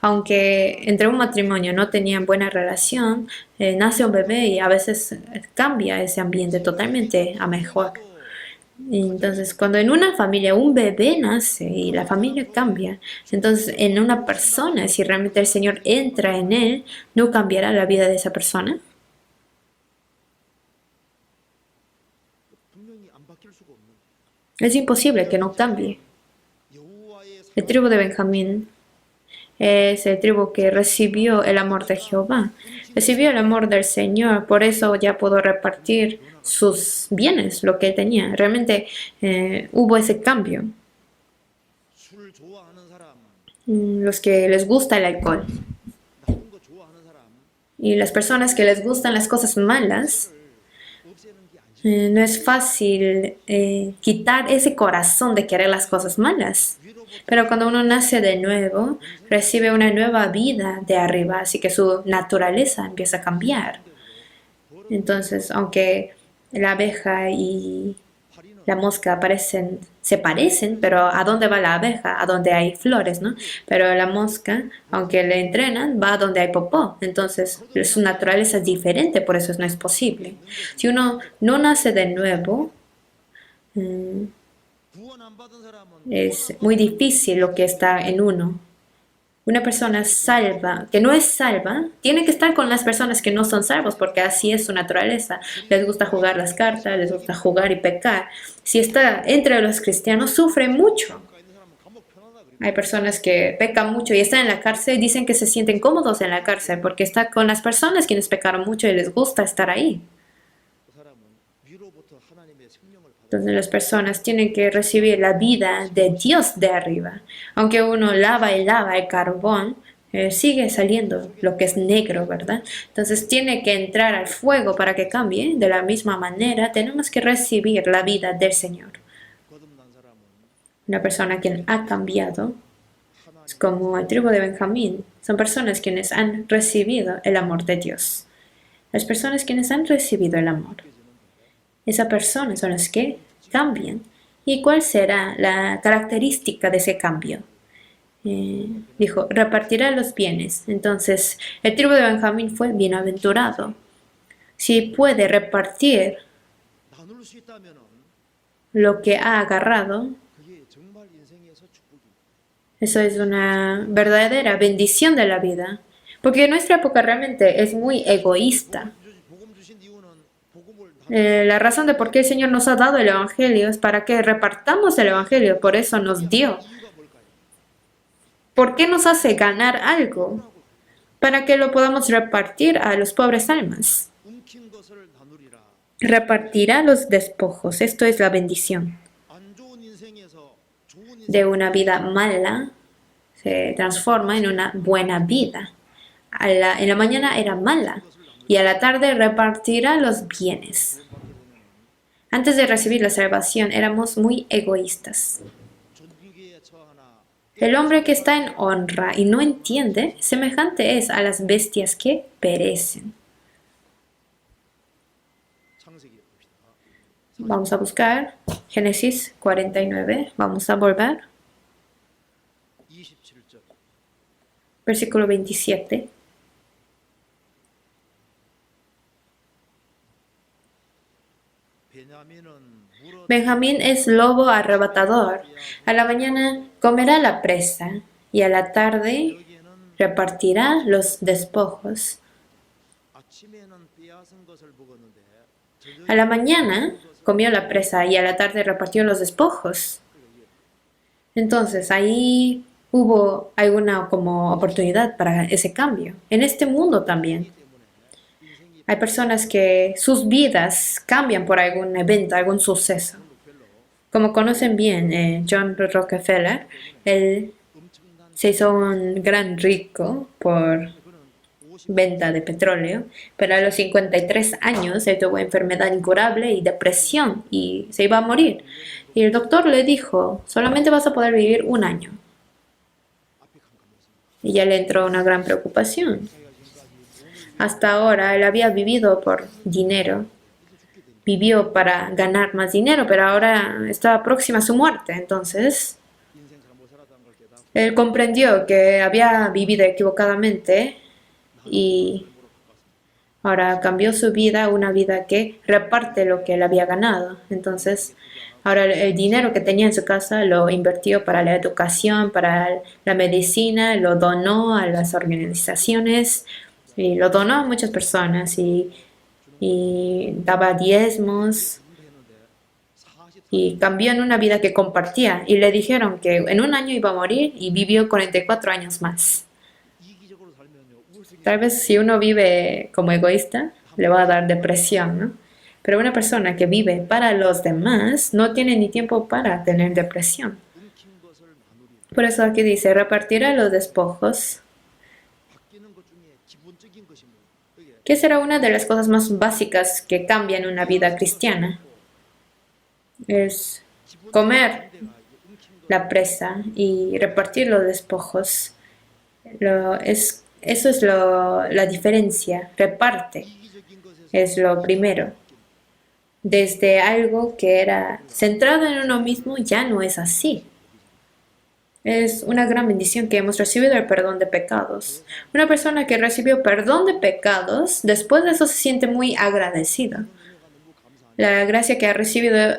A: Aunque entre un matrimonio no tenían buena relación, nace un bebé y a veces cambia ese ambiente totalmente a mejor. Entonces, cuando en una familia un bebé nace y la familia cambia, entonces en una persona, si realmente el Señor entra en él, ¿no cambiará la vida de esa persona? Es imposible que no cambie. El tribu de Benjamín es el tribu que recibió el amor de Jehová, recibió el amor del Señor, por eso ya pudo repartir sus bienes, lo que él tenía. Realmente hubo ese cambio. Los que les gusta el alcohol y las personas que les gustan las cosas malas, no es fácil quitar ese corazón de querer las cosas malas. Pero cuando uno nace de nuevo, recibe una nueva vida de arriba, así que su naturaleza empieza a cambiar. Entonces, aunque la abeja y la mosca se parecen, pero ¿a dónde va la abeja? A donde hay flores, ¿no? Pero la mosca, aunque le entrenan, va a donde hay popó. Entonces, su naturaleza es diferente, por eso no es posible. Si uno no nace de nuevo, es muy difícil lo que está en uno. Una persona salva, que no es salva, tiene que estar con las personas que no son salvos, porque así es su naturaleza. Les gusta jugar las cartas, les gusta jugar y pecar. Si está entre los cristianos, sufre mucho. Hay personas que pecan mucho y están en la cárcel y dicen que se sienten cómodos en la cárcel porque está con las personas quienes pecaron mucho y les gusta estar ahí. Entonces las personas tienen que recibir la vida de Dios de arriba. Aunque uno lava y lava el carbón, sigue saliendo lo que es negro, ¿verdad? Entonces tiene que entrar al fuego para que cambie. De la misma manera, tenemos que recibir la vida del Señor. Una persona quien ha cambiado, es como el tribu de Benjamín, son personas quienes han recibido el amor de Dios. Las personas quienes han recibido el amor. Esas personas son las que cambian. ¿Y cuál será la característica de ese cambio? Dijo, repartirá los bienes. Entonces, el tribu de Benjamín fue bienaventurado. Si puede repartir lo que ha agarrado, eso es una verdadera bendición de la vida. Porque nuestra época realmente es muy egoísta. La razón de por qué el Señor nos ha dado el Evangelio es para que repartamos el Evangelio, por eso nos dio. ¿Por qué nos hace ganar algo? Para que lo podamos repartir a los pobres almas. Repartirá los despojos, esto es la bendición. De una vida mala se transforma en una buena vida. En la mañana era mala y a la tarde repartirá los bienes. Antes de recibir la salvación éramos muy egoístas. El hombre que está en honra y no entiende, semejante es a las bestias que perecen. Vamos a buscar Génesis 49, vamos a volver. Versículo 27. Benjamín es lobo arrebatador. A la mañana comerá la presa y a la tarde repartirá los despojos. A la mañana comió la presa y a la tarde repartió los despojos. Entonces ahí hubo alguna como oportunidad para ese cambio. En este mundo también. Hay personas que sus vidas cambian por algún evento, algún suceso. Como conocen bien, John Rockefeller, él se hizo un gran rico por venta de petróleo, pero a los 53 años él tuvo enfermedad incurable y depresión y se iba a morir. Y el doctor le dijo, solamente vas a poder vivir un año. Y ya le entró una gran preocupación. hasta ahora él había vivido por dinero, vivió para ganar más dinero, pero ahora estaba próxima a su muerte. Entonces, él comprendió que había vivido equivocadamente y ahora cambió su vida a una vida que reparte lo que él había ganado. Entonces, ahora el dinero que tenía en su casa lo invirtió para la educación, para la medicina, lo donó a las organizaciones y lo donó a muchas personas y daba diezmos y cambió en una vida que compartía. Y le dijeron que en un año iba a morir y vivió 44 años más. Tal vez si uno vive como egoísta, le va a dar depresión, ¿no? Pero una persona que vive para los demás no tiene ni tiempo para tener depresión. Por eso aquí dice, repartirá los despojos. ¿Qué será una de las cosas más básicas que cambian una vida cristiana? Es comer la presa y repartir los despojos. Eso es la diferencia. Reparte es lo primero. Desde algo que era centrado en uno mismo, ya no es así. Es una gran bendición que hemos recibido el perdón de pecados. Una persona que recibió perdón de pecados, después de eso se siente muy agradecida. La gracia que ha recibido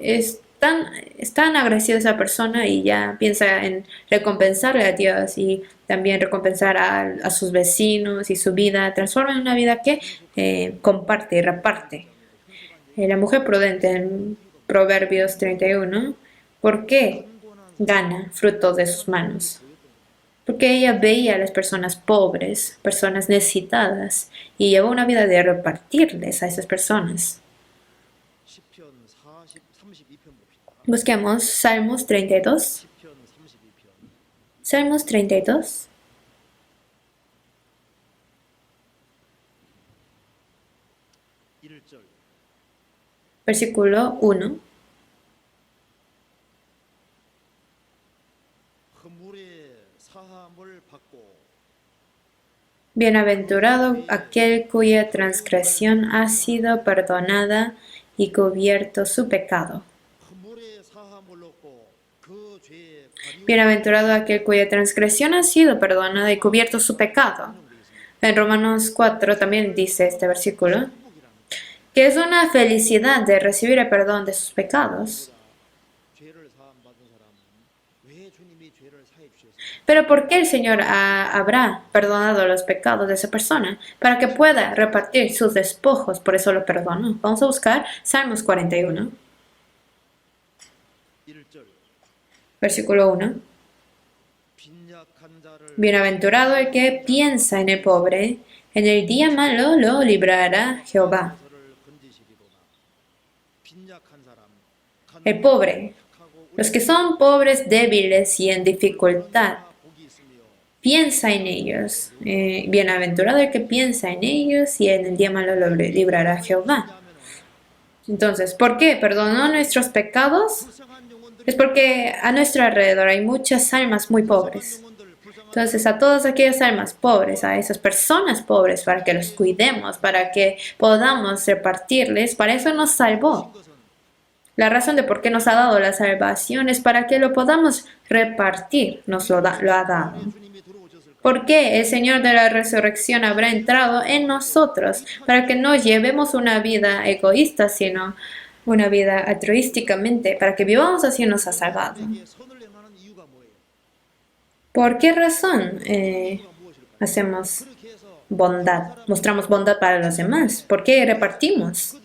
A: es tan agradecida esa persona y ya piensa en recompensarle a Dios y también recompensar a sus vecinos y su vida. Transforma en una vida que comparte y reparte. La mujer prudente en Proverbios 31, ¿por qué gana fruto de sus manos? Porque ella veía a las personas pobres, personas necesitadas, y llevó una vida de repartirles a esas personas. Busquemos Salmos 32. Salmos 32. Versículo 1. Bienaventurado aquel cuya transgresión ha sido perdonada y cubierto su pecado. Bienaventurado aquel cuya transgresión ha sido perdonada y cubierto su pecado. En Romanos 4 también dice este versículo, que es una felicidad de recibir el perdón de sus pecados. Pero ¿por qué el Señor habrá perdonado los pecados de esa persona? Para que pueda repartir sus despojos, por eso lo perdonó. Vamos a buscar Salmos 41. Versículo 1. Bienaventurado el que piensa en el pobre, en el día malo lo librará Jehová. El pobre, los que son pobres, débiles y en dificultad, piensa en ellos. Bienaventurado el que piensa en ellos y en el día malo lo librará Jehová. Entonces, ¿por qué perdonó nuestros pecados? Es porque a nuestro alrededor hay muchas almas muy pobres. Entonces, a todas aquellas almas pobres, a esas personas pobres, para que los cuidemos, para que podamos repartirles, para eso nos salvó. La razón de por qué nos ha dado la salvación es para que lo podamos repartir, nos lo ha dado. ¿Por qué el Señor de la resurrección habrá entrado en nosotros? Para que no llevemos una vida egoísta, sino una vida altruísticamente, para que vivamos así nos ha salvado. ¿Por qué razón hacemos bondad? Mostramos bondad para los demás. ¿Por qué repartimos?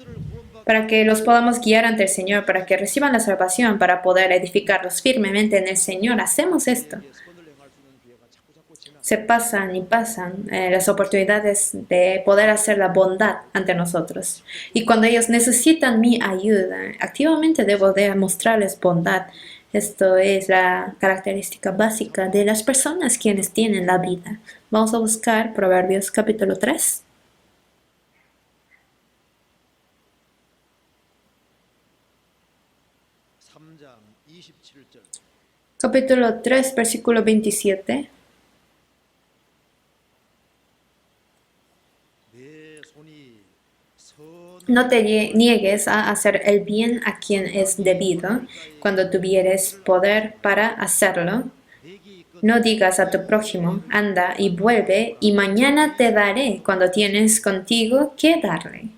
A: Para que los podamos guiar ante el Señor, para que reciban la salvación, para poder edificarlos firmemente en el Señor. Hacemos esto. Se pasan y pasan las oportunidades de poder hacer la bondad ante nosotros. Y cuando ellos necesitan mi ayuda, activamente debo de mostrarles bondad. Esto es la característica básica de las personas quienes tienen la vida. Vamos a buscar Proverbios capítulo 3. Capítulo 3, versículo 27. No te niegues a hacer el bien a quien es debido cuando tuvieres poder para hacerlo. No digas a tu prójimo, anda y vuelve, y mañana te daré cuando tienes contigo que darle.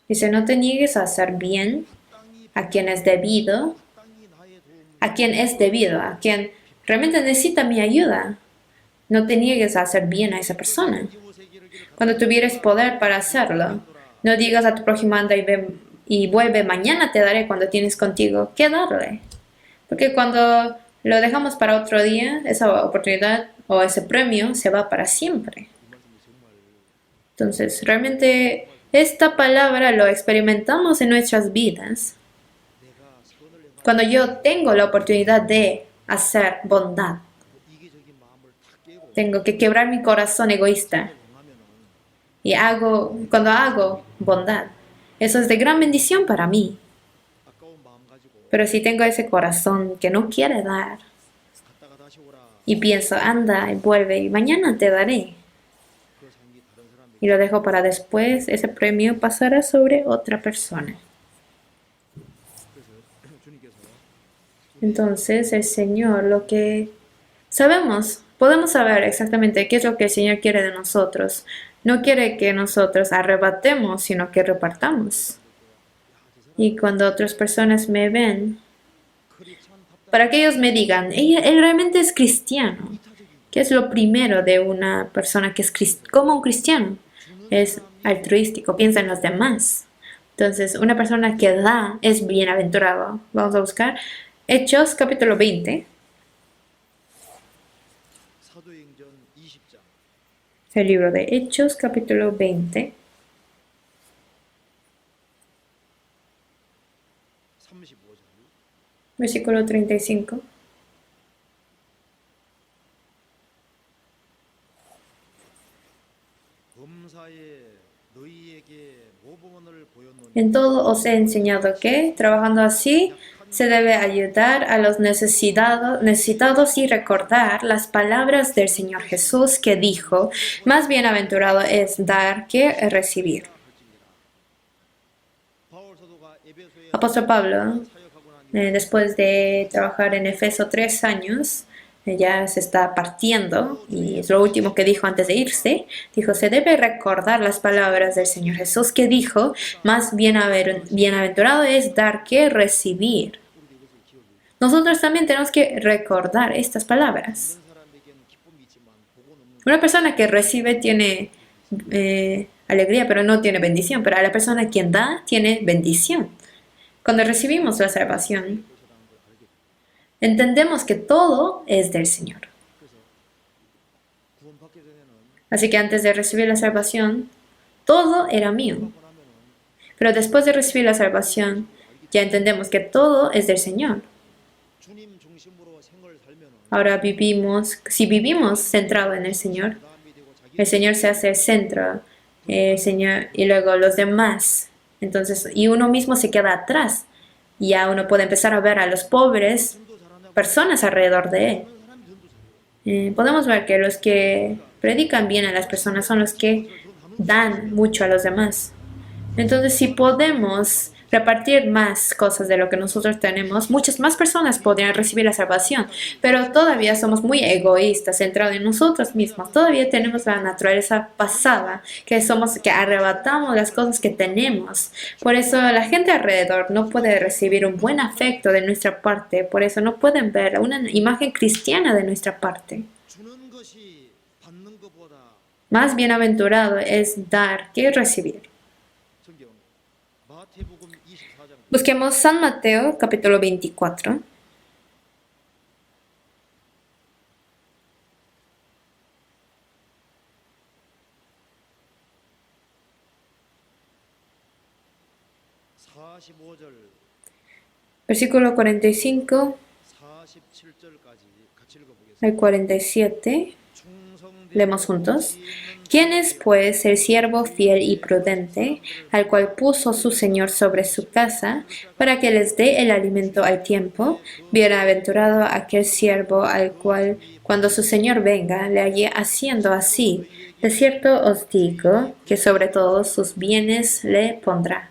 A: Dice, no te niegues a hacer bien a quien es debido, a quien realmente necesita mi ayuda. No te niegues a hacer bien a esa persona. Cuando tuvieres poder para hacerlo, no digas a tu prójimo, anda y vuelve, mañana te daré cuando tienes contigo que darle. Porque cuando lo dejamos para otro día, esa oportunidad o ese premio se va para siempre. Entonces, realmente esta palabra lo experimentamos en nuestras vidas. Cuando yo tengo la oportunidad de hacer bondad, tengo que quebrar mi corazón egoísta y cuando hago bondad, eso es de gran bendición para mí. Pero si tengo ese corazón que no quiere dar y pienso, anda y vuelve y mañana te daré, y lo dejo para después, ese premio pasará sobre otra persona. Entonces el Señor, lo que sabemos, podemos saber exactamente qué es lo que el Señor quiere de nosotros. No quiere que nosotros arrebatemos, sino que repartamos. Y cuando otras personas me ven, para que ellos me digan, él realmente es cristiano. ¿Qué es lo primero de una persona que es como un cristiano? Es altruístico, piensa en los demás. Entonces, una persona que da es bienaventurado. Vamos a buscar Hechos capítulo 20. El libro de Hechos capítulo 20. Versículo 35. En todo os he enseñado que, trabajando así, se debe ayudar a los necesitados y recordar las palabras del Señor Jesús que dijo, más bienaventurado es dar que recibir. Apóstol Pablo, después de trabajar en Efeso 3 años, ya se está partiendo y es lo último que dijo antes de irse. Dijo, se debe recordar las palabras del Señor Jesús que dijo, más bienaventurado es dar que recibir. Nosotros también tenemos que recordar estas palabras. Una persona que recibe tiene alegría, pero no tiene bendición, pero a la persona quien da tiene bendición. Cuando recibimos la salvación, entendemos que todo es del Señor. Así que antes de recibir la salvación, todo era mío. Pero después de recibir la salvación, ya entendemos que todo es del Señor. Ahora si vivimos centrado en el Señor se hace el centro, el Señor, y luego los demás. Entonces, y uno mismo se queda atrás. Y ya uno puede empezar a ver a los pobres, personas alrededor de él. Podemos ver que los que predican bien a las personas son los que dan mucho a los demás. Entonces, si podemos repartir más cosas de lo que nosotros tenemos, muchas más personas podrían recibir la salvación, pero todavía somos muy egoístas, centrados en nosotros mismos. Todavía tenemos la naturaleza pasada, que arrebatamos las cosas que tenemos. Por eso la gente alrededor no puede recibir un buen afecto de nuestra parte, por eso no pueden ver una imagen cristiana de nuestra parte. Más bienaventurado es dar que recibir. Busquemos San Mateo, capítulo 24. Versículo 45 El 47. Leemos juntos. ¿Quién es, pues, el siervo fiel y prudente, al cual puso su Señor sobre su casa, para que les dé el alimento al tiempo? Bienaventurado aquel siervo al cual, cuando su Señor venga, le halle haciendo así. De cierto os digo que sobre todos sus bienes le pondrá.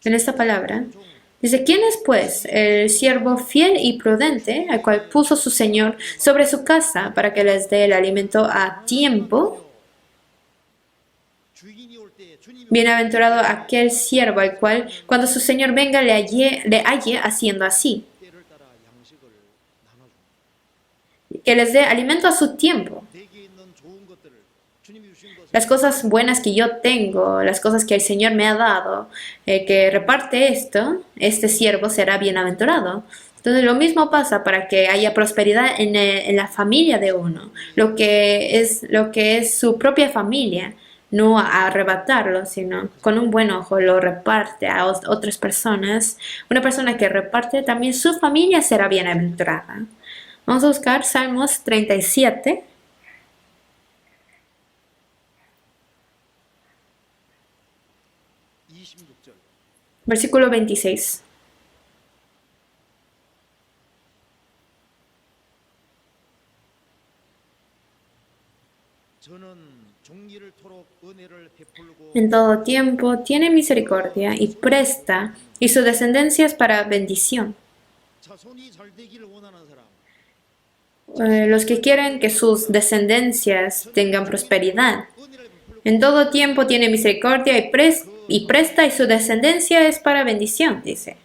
A: En esta palabra dice, ¿quién es pues el siervo fiel y prudente al cual puso su Señor sobre su casa para que les dé el alimento a tiempo? Bienaventurado aquel siervo al cual, cuando su Señor venga, le halle haciendo así. Que les dé alimento a su tiempo. Las cosas buenas que yo tengo, las cosas que el Señor me ha dado, que reparte esto, este siervo será bienaventurado. Entonces lo mismo pasa para que haya prosperidad en la familia de uno, lo que es su propia familia, no a arrebatarlo, sino con un buen ojo lo reparte a otras personas. Una persona que reparte también su familia será bienaventurada. Vamos a buscar Salmos 37. Versículo 26. En todo tiempo tiene misericordia y presta, y su descendencia es para bendición. Los que quieren que sus descendencias tengan prosperidad. En todo tiempo tiene misericordia y presta, y su descendencia es para bendición, dice.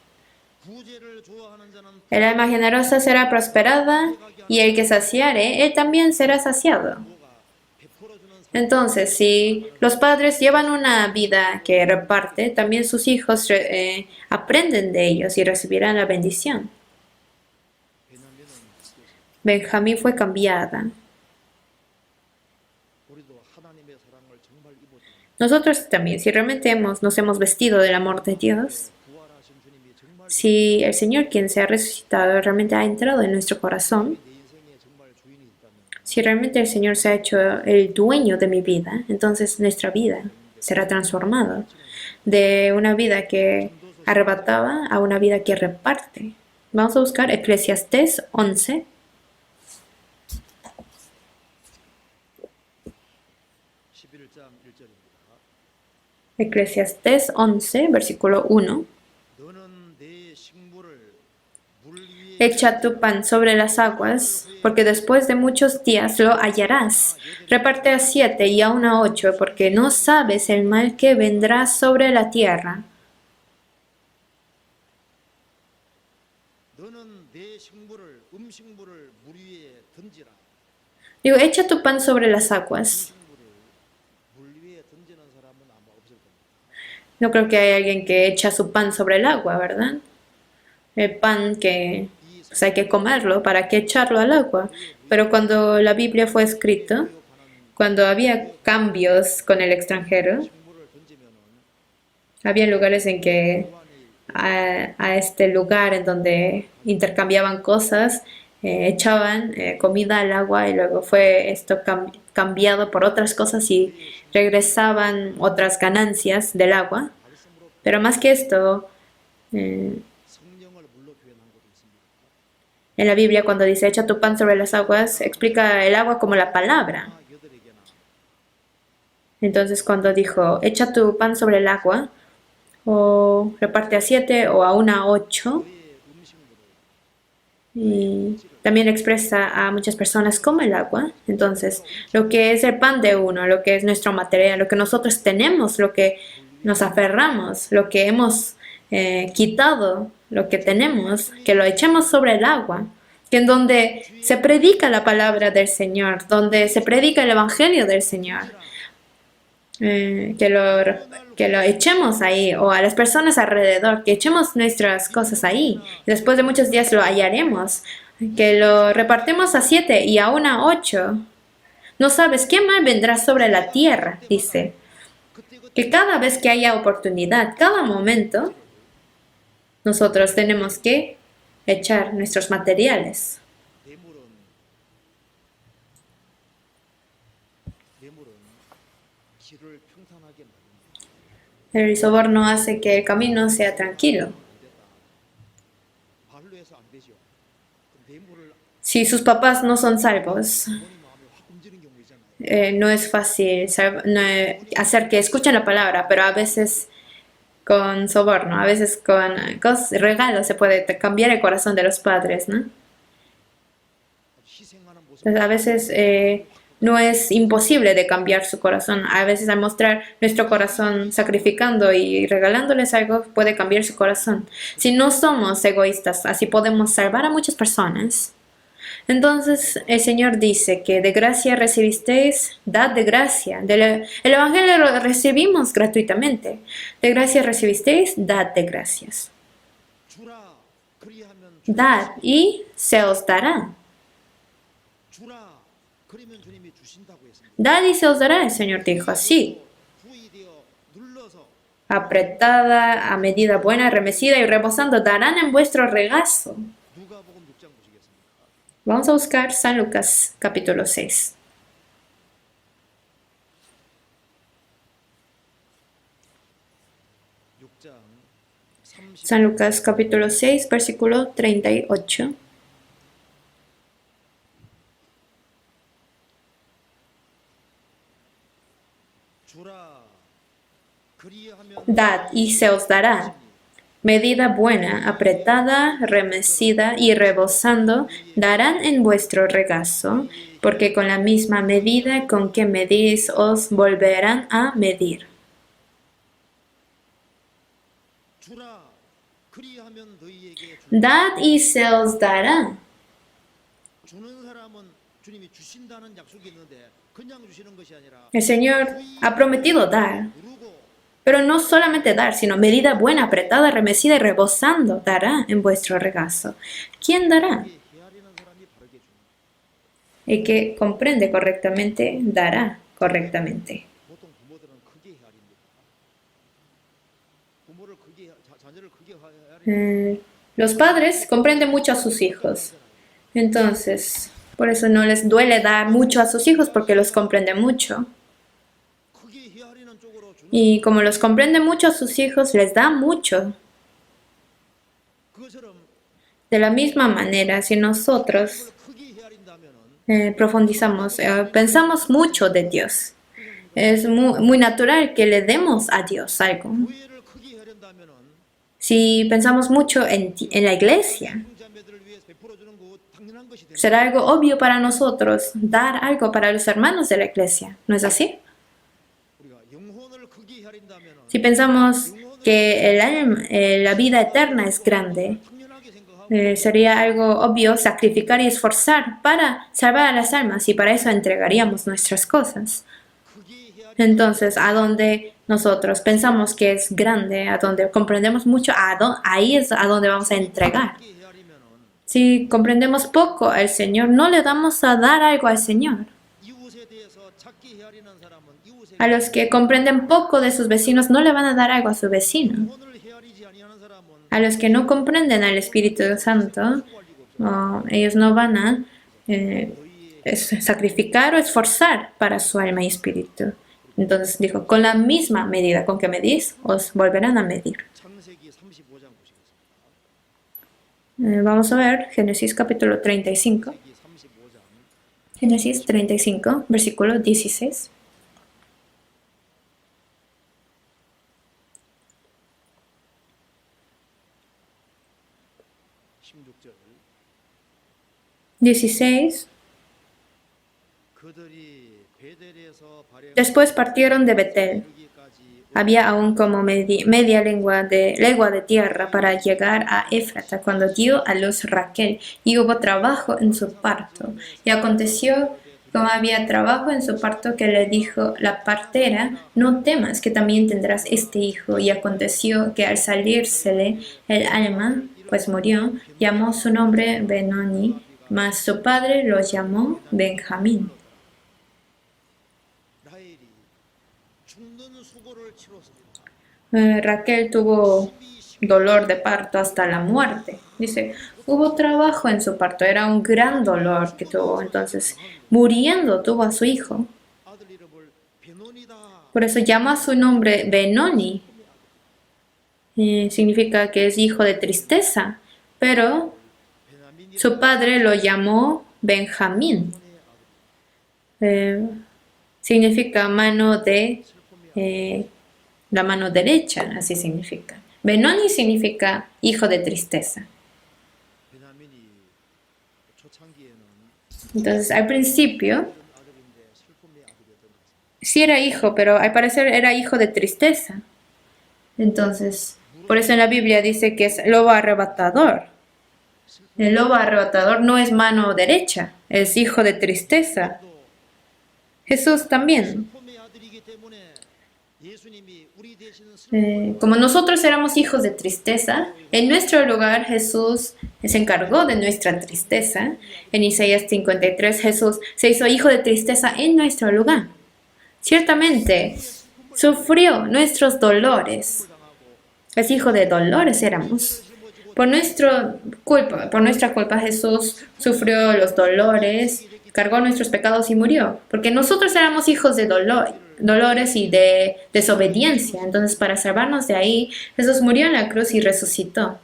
A: El alma generosa será prosperada, y el que saciare, él también será saciado. Entonces, si los padres llevan una vida que reparte, también sus hijos aprenden de ellos y recibirán la bendición. Benjamín fue cambiada. Nosotros también, si realmente nos hemos vestido del amor de Dios, si el Señor, quien se ha resucitado, realmente ha entrado en nuestro corazón, si realmente el Señor se ha hecho el dueño de mi vida, entonces nuestra vida será transformada de una vida que arrebataba a una vida que reparte. Vamos a buscar Eclesiastés 11. Eclesiastés 11, versículo 1. Echa tu pan sobre las aguas, porque después de muchos días lo hallarás. Reparte a 7 y aun a 8, porque no sabes el mal que vendrá sobre la tierra. Digo, echa tu pan sobre las aguas. No creo que haya alguien que echa su pan sobre el agua, ¿verdad? El pan que pues hay que comerlo, ¿para qué echarlo al agua? Pero cuando la Biblia fue escrita, cuando había cambios con el extranjero, había lugares en que a este lugar en donde intercambiaban cosas, echaban comida al agua y luego fue esto cambiado por otras cosas y regresaban otras ganancias del agua. Pero más que esto, en la Biblia cuando dice echa tu pan sobre las aguas, explica el agua como la palabra. Entonces cuando dijo echa tu pan sobre el agua, o reparte a 7 o aún a 8, y también expresa a muchas personas como el agua. Entonces, lo que es el pan de uno, lo que es nuestro material, lo que nosotros tenemos, lo que nos aferramos, lo que hemos quitado, lo que tenemos, que lo echemos sobre el agua, que en donde se predica la palabra del Señor, donde se predica el Evangelio del Señor, que lo echemos ahí, o a las personas alrededor, que echemos nuestras cosas ahí. Y después de muchos días lo hallaremos, que lo repartemos a 7 y aún a 8. No sabes qué mal vendrá sobre la tierra, dice. Que cada vez que haya oportunidad, cada momento, nosotros tenemos que echar nuestros materiales. El soborno hace que el camino sea tranquilo. Si sus papás no son salvos, no es fácil hacer que escuchen la palabra, pero a veces con soborno, a veces con regalos se puede cambiar el corazón de los padres, ¿no? Entonces, a veces no es imposible de cambiar su corazón. A veces al mostrar nuestro corazón sacrificando y regalándoles algo puede cambiar su corazón. Si no somos egoístas, así podemos salvar a muchas personas. Entonces el Señor dice que de gracia recibisteis, dad de gracia. El Evangelio lo recibimos gratuitamente. De gracia recibisteis, dad de gracias. Dad y se os dará. Dad y se os dará, el Señor dijo así. Apretada, a medida buena, remecida y rebosando, darán en vuestro regazo. Vamos a buscar San Lucas, capítulo 6. San Lucas, capítulo 6, versículo 38. Dad y se os dará. Medida buena, apretada, remecida y rebosando, darán en vuestro regazo, porque con la misma medida con que medís os volverán a medir. Dad y se os dará. El Señor ha prometido dar. Pero no solamente dar, sino medida buena, apretada, remecida y rebosando dará en vuestro regazo. ¿Quién dará? El que comprende correctamente, dará correctamente. Los padres comprenden mucho a sus hijos. Entonces, por eso no les duele dar mucho a sus hijos porque los comprenden mucho. Y como los comprende mucho a sus hijos, les da mucho. De la misma manera, si nosotros profundizamos, pensamos mucho de Dios, es muy natural que le demos a Dios algo. Si pensamos mucho en la iglesia, será algo obvio para nosotros dar algo para los hermanos de la iglesia, ¿no es así? Si pensamos que la vida eterna es grande, sería algo obvio sacrificar y esforzar para salvar a las almas y para eso entregaríamos nuestras cosas. Entonces, a donde nosotros pensamos que es grande, a donde comprendemos mucho, ahí es a donde vamos a entregar. Si comprendemos poco al Señor, no le damos a dar algo al Señor. A los que comprenden poco de sus vecinos, no le van a dar algo a su vecino. A los que no comprenden al Espíritu Santo, ellos no van a sacrificar o esforzar para su alma y espíritu. Entonces dijo, con la misma medida con que medís, os volverán a medir. Vamos a ver Génesis capítulo 35. Génesis 35, versículo 16. Después partieron de Betel. Había aún como media legua de tierra para llegar a Éfrata cuando dio a luz Raquel y hubo trabajo en su parto. Y aconteció, como había trabajo en su parto, que le dijo la partera, no temas que también tendrás este hijo. Y aconteció que al salírsele el alma, pues murió, llamó su nombre Benoni, mas su padre lo llamó Benjamín. Raquel tuvo dolor de parto hasta la muerte. Dice, hubo trabajo en su parto, era un gran dolor que tuvo. Entonces, muriendo tuvo a su hijo. Por eso llama su nombre Benoni. Significa que es hijo de tristeza. Pero su padre lo llamó Benjamín. Significa mano de la mano derecha, así significa. Benoni significa hijo de tristeza. Entonces, al principio, sí era hijo, pero al parecer era hijo de tristeza. Entonces, por eso en la Biblia dice que es lobo arrebatador. El lobo arrebatador no es mano derecha, es hijo de tristeza. Jesús también. Como nosotros éramos hijos de tristeza, en nuestro lugar Jesús se encargó de nuestra tristeza. En Isaías 53, Jesús se hizo hijo de tristeza en nuestro lugar. Ciertamente, sufrió nuestros dolores. Es hijo de dolores éramos. Por nuestra culpa Jesús sufrió los dolores, cargó nuestros pecados y murió. Porque nosotros éramos hijos de dolores y de desobediencia. Entonces, para salvarnos de ahí, Jesús murió en la cruz y resucitó.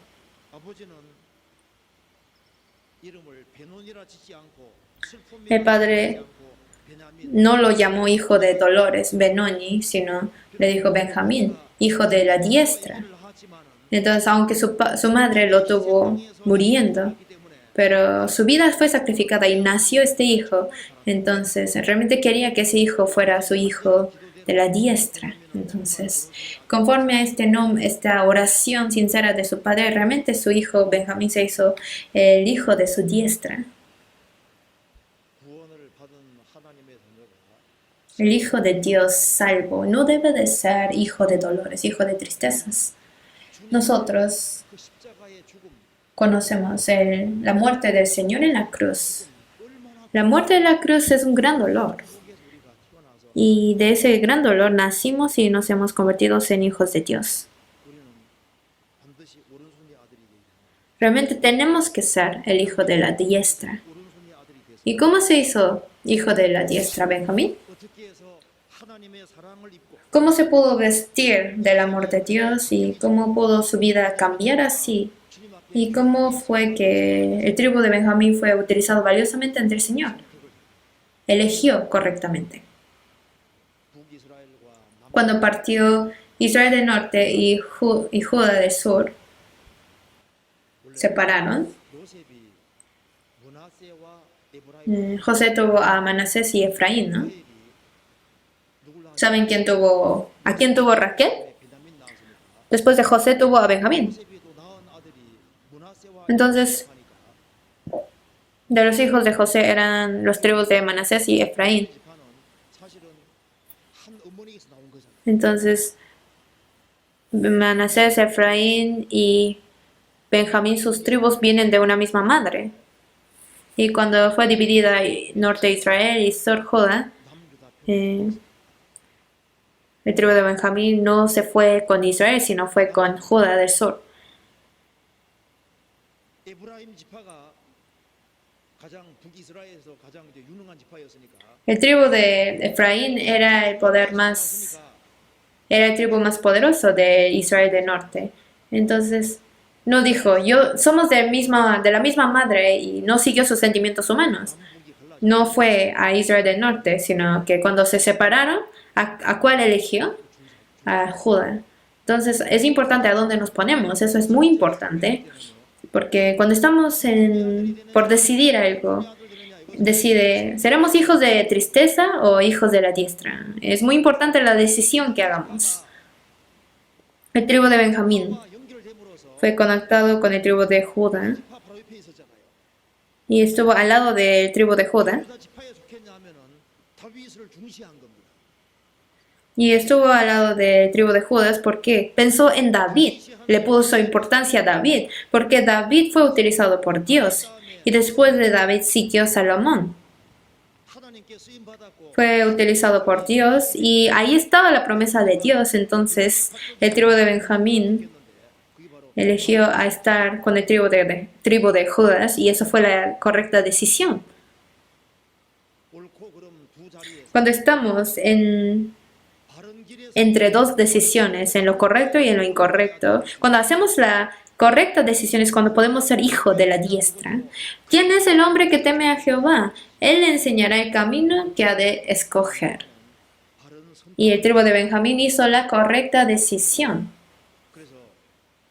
A: El Padre no lo llamó hijo de dolores, Benoni, sino le dijo Benjamín, hijo de la diestra. Entonces, aunque su madre lo tuvo muriendo, pero su vida fue sacrificada y nació este hijo, entonces realmente quería que ese hijo fuera su hijo de la diestra. Entonces, conforme a esta oración sincera de su padre, realmente su hijo Benjamín se hizo el hijo de su diestra. El hijo de Dios salvo no debe de ser hijo de dolores, hijo de tristezas. Nosotros conocemos la muerte del Señor en la cruz. La muerte de la cruz es un gran dolor. Y de ese gran dolor nacimos y nos hemos convertido en hijos de Dios. Realmente tenemos que ser el hijo de la diestra. ¿Y cómo se hizo hijo de la diestra, Benjamín? ¿Cómo se pudo vestir del amor de Dios y cómo pudo su vida cambiar así? ¿Y cómo fue que el tribu de Benjamín fue utilizado valiosamente ante el Señor? Eligió correctamente. Cuando partió Israel del norte y Judá del sur, separaron. José tuvo a Manasés y Efraín, ¿no? ¿Saben a quién tuvo Raquel? Después de José tuvo a Benjamín. Entonces, de los hijos de José eran los tribus de Manasés y Efraín. Entonces, Manasés, Efraín y Benjamín, sus tribus vienen de una misma madre. Y cuando fue dividida norte Israel y sur Judá, el tribu de Benjamín no se fue con Israel, sino fue con Judá del sur. El tribu de Efraín era el tribu más poderoso de Israel del norte. Entonces, no dijo, somos de la misma madre y no siguió sus sentimientos humanos. No fue a Israel del norte, sino que cuando se separaron, ¿a cuál eligió? A Judá. Entonces, es importante a dónde nos ponemos. Eso es muy importante. Porque cuando estamos por decidir algo, decide, ¿seremos hijos de tristeza o hijos de la diestra? Es muy importante la decisión que hagamos. El tribu de Benjamín fue conectado con el tribu de Judá y estuvo al lado del tribu de Judá. Y estuvo al lado del tribu de Judas porque pensó en David, le puso importancia a David, porque David fue utilizado por Dios. Y después de David siguió Salomón. Fue utilizado por Dios y ahí estaba la promesa de Dios. Entonces el tribu de Benjamín eligió a estar con el tribu de Judas y eso fue la correcta decisión. Cuando estamos entre dos decisiones, en lo correcto y en lo incorrecto, cuando hacemos la correcta decisión es cuando podemos ser hijos de la diestra. ¿Quién es el hombre que teme a Jehová? Él le enseñará el camino que ha de escoger. Y el tribu de Benjamín hizo la correcta decisión.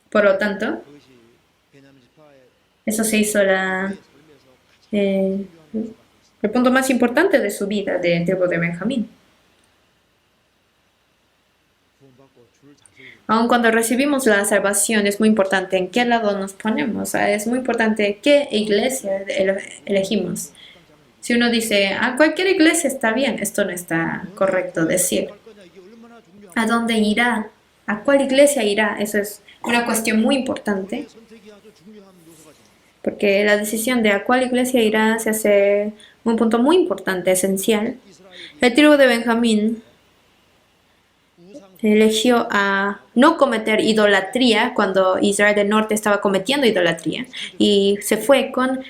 A: Por lo tanto, eso se hizo el punto más importante de su vida, del tribu de Benjamín. Aun cuando recibimos la salvación, es muy importante en qué lado nos ponemos. Es muy importante qué iglesia elegimos. Si uno dice, cualquier iglesia está bien, esto no está correcto decir. ¿A dónde irá? ¿A cuál iglesia irá? Eso es una cuestión muy importante. Porque la decisión de a cuál iglesia irá se hace un punto muy importante, esencial. El tribu de Benjamín eligió a no cometer idolatría cuando Israel del Norte estaba cometiendo idolatría. Y se fue con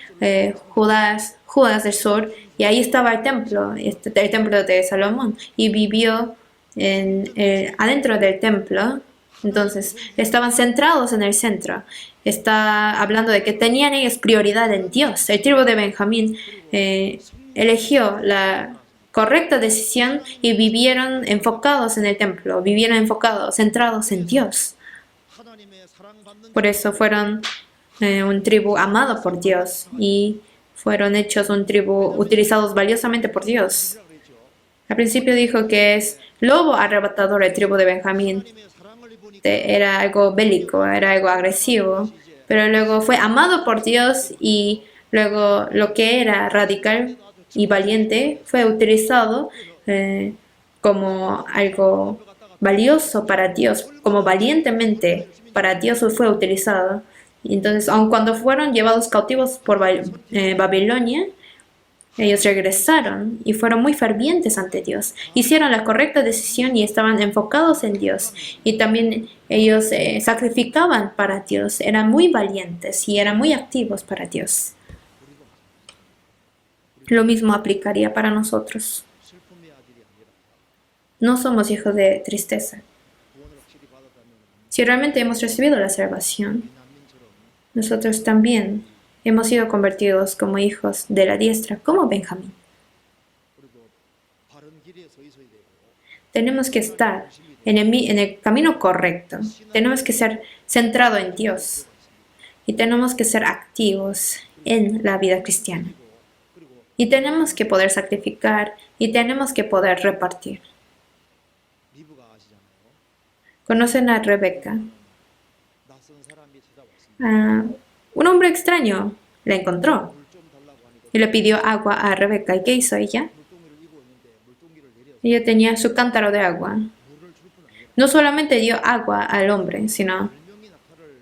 A: Judas del Sur, y ahí estaba el templo de Salomón, y vivió adentro del templo. Entonces, estaban centrados en el centro. Está hablando de que tenían ellos prioridad en Dios. El tribu de Benjamín eligió la correcta decisión y vivieron enfocados en el templo, vivieron enfocados, centrados en Dios. Por eso fueron un tribu amado por Dios y fueron hechos un tribu utilizados valiosamente por Dios. Al principio dijo que es lobo arrebatador el tribu de Benjamín. Era algo bélico, era algo agresivo, pero luego fue amado por Dios y luego lo que era radical y valiente fue utilizado como algo valioso para Dios, como valientemente para Dios fue utilizado. Y entonces, aun cuando fueron llevados cautivos por Babilonia, ellos regresaron y fueron muy fervientes ante Dios. Hicieron la correcta decisión y estaban enfocados en Dios. Y también ellos sacrificaban para Dios. Eran muy valientes y eran muy activos para Dios. Lo mismo aplicaría para nosotros. No somos hijos de tristeza. Si realmente hemos recibido la salvación, nosotros también hemos sido convertidos como hijos de la diestra, como Benjamín. Tenemos que estar en el camino correcto. Tenemos que ser centrados en Dios. Y tenemos que ser activos en la vida cristiana. Y tenemos que poder sacrificar y tenemos que poder repartir. ¿Conocen a Rebeca? Un hombre extraño la encontró y le pidió agua a Rebeca. ¿Y qué hizo ella? Ella tenía su cántaro de agua. No solamente dio agua al hombre, sino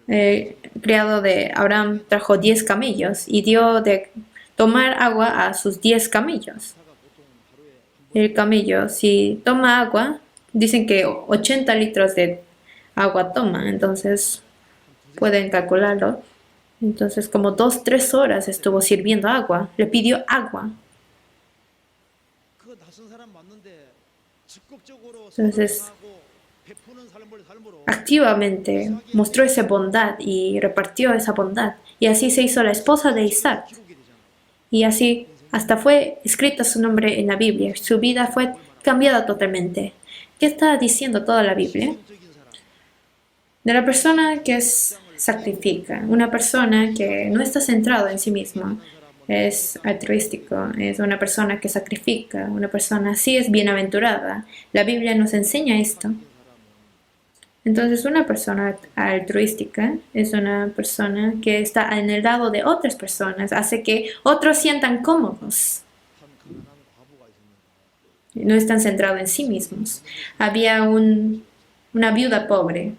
A: el criado de Abraham trajo 10 camellos y dio de tomar agua a sus 10 camellos. El camello, si toma agua, dicen que 80 litros de agua toma, entonces pueden calcularlo. Entonces, como 2-3 horas estuvo sirviendo agua. Le pidió agua. Entonces, activamente mostró esa bondad y repartió esa bondad. Y así se hizo la esposa de Isaac. Y así hasta fue escrito su nombre en la Biblia. Su vida fue cambiada totalmente. ¿Qué está diciendo toda la Biblia? De la persona que sacrifica, una persona que no está centrada en sí misma, es altruístico, es una persona que sacrifica, una persona así es bienaventurada. La Biblia nos enseña esto. Entonces, una persona altruística es una persona que está en el lado de otras personas, hace que otros sientan cómodos. No están centrados en sí mismos. Había una viuda pobre.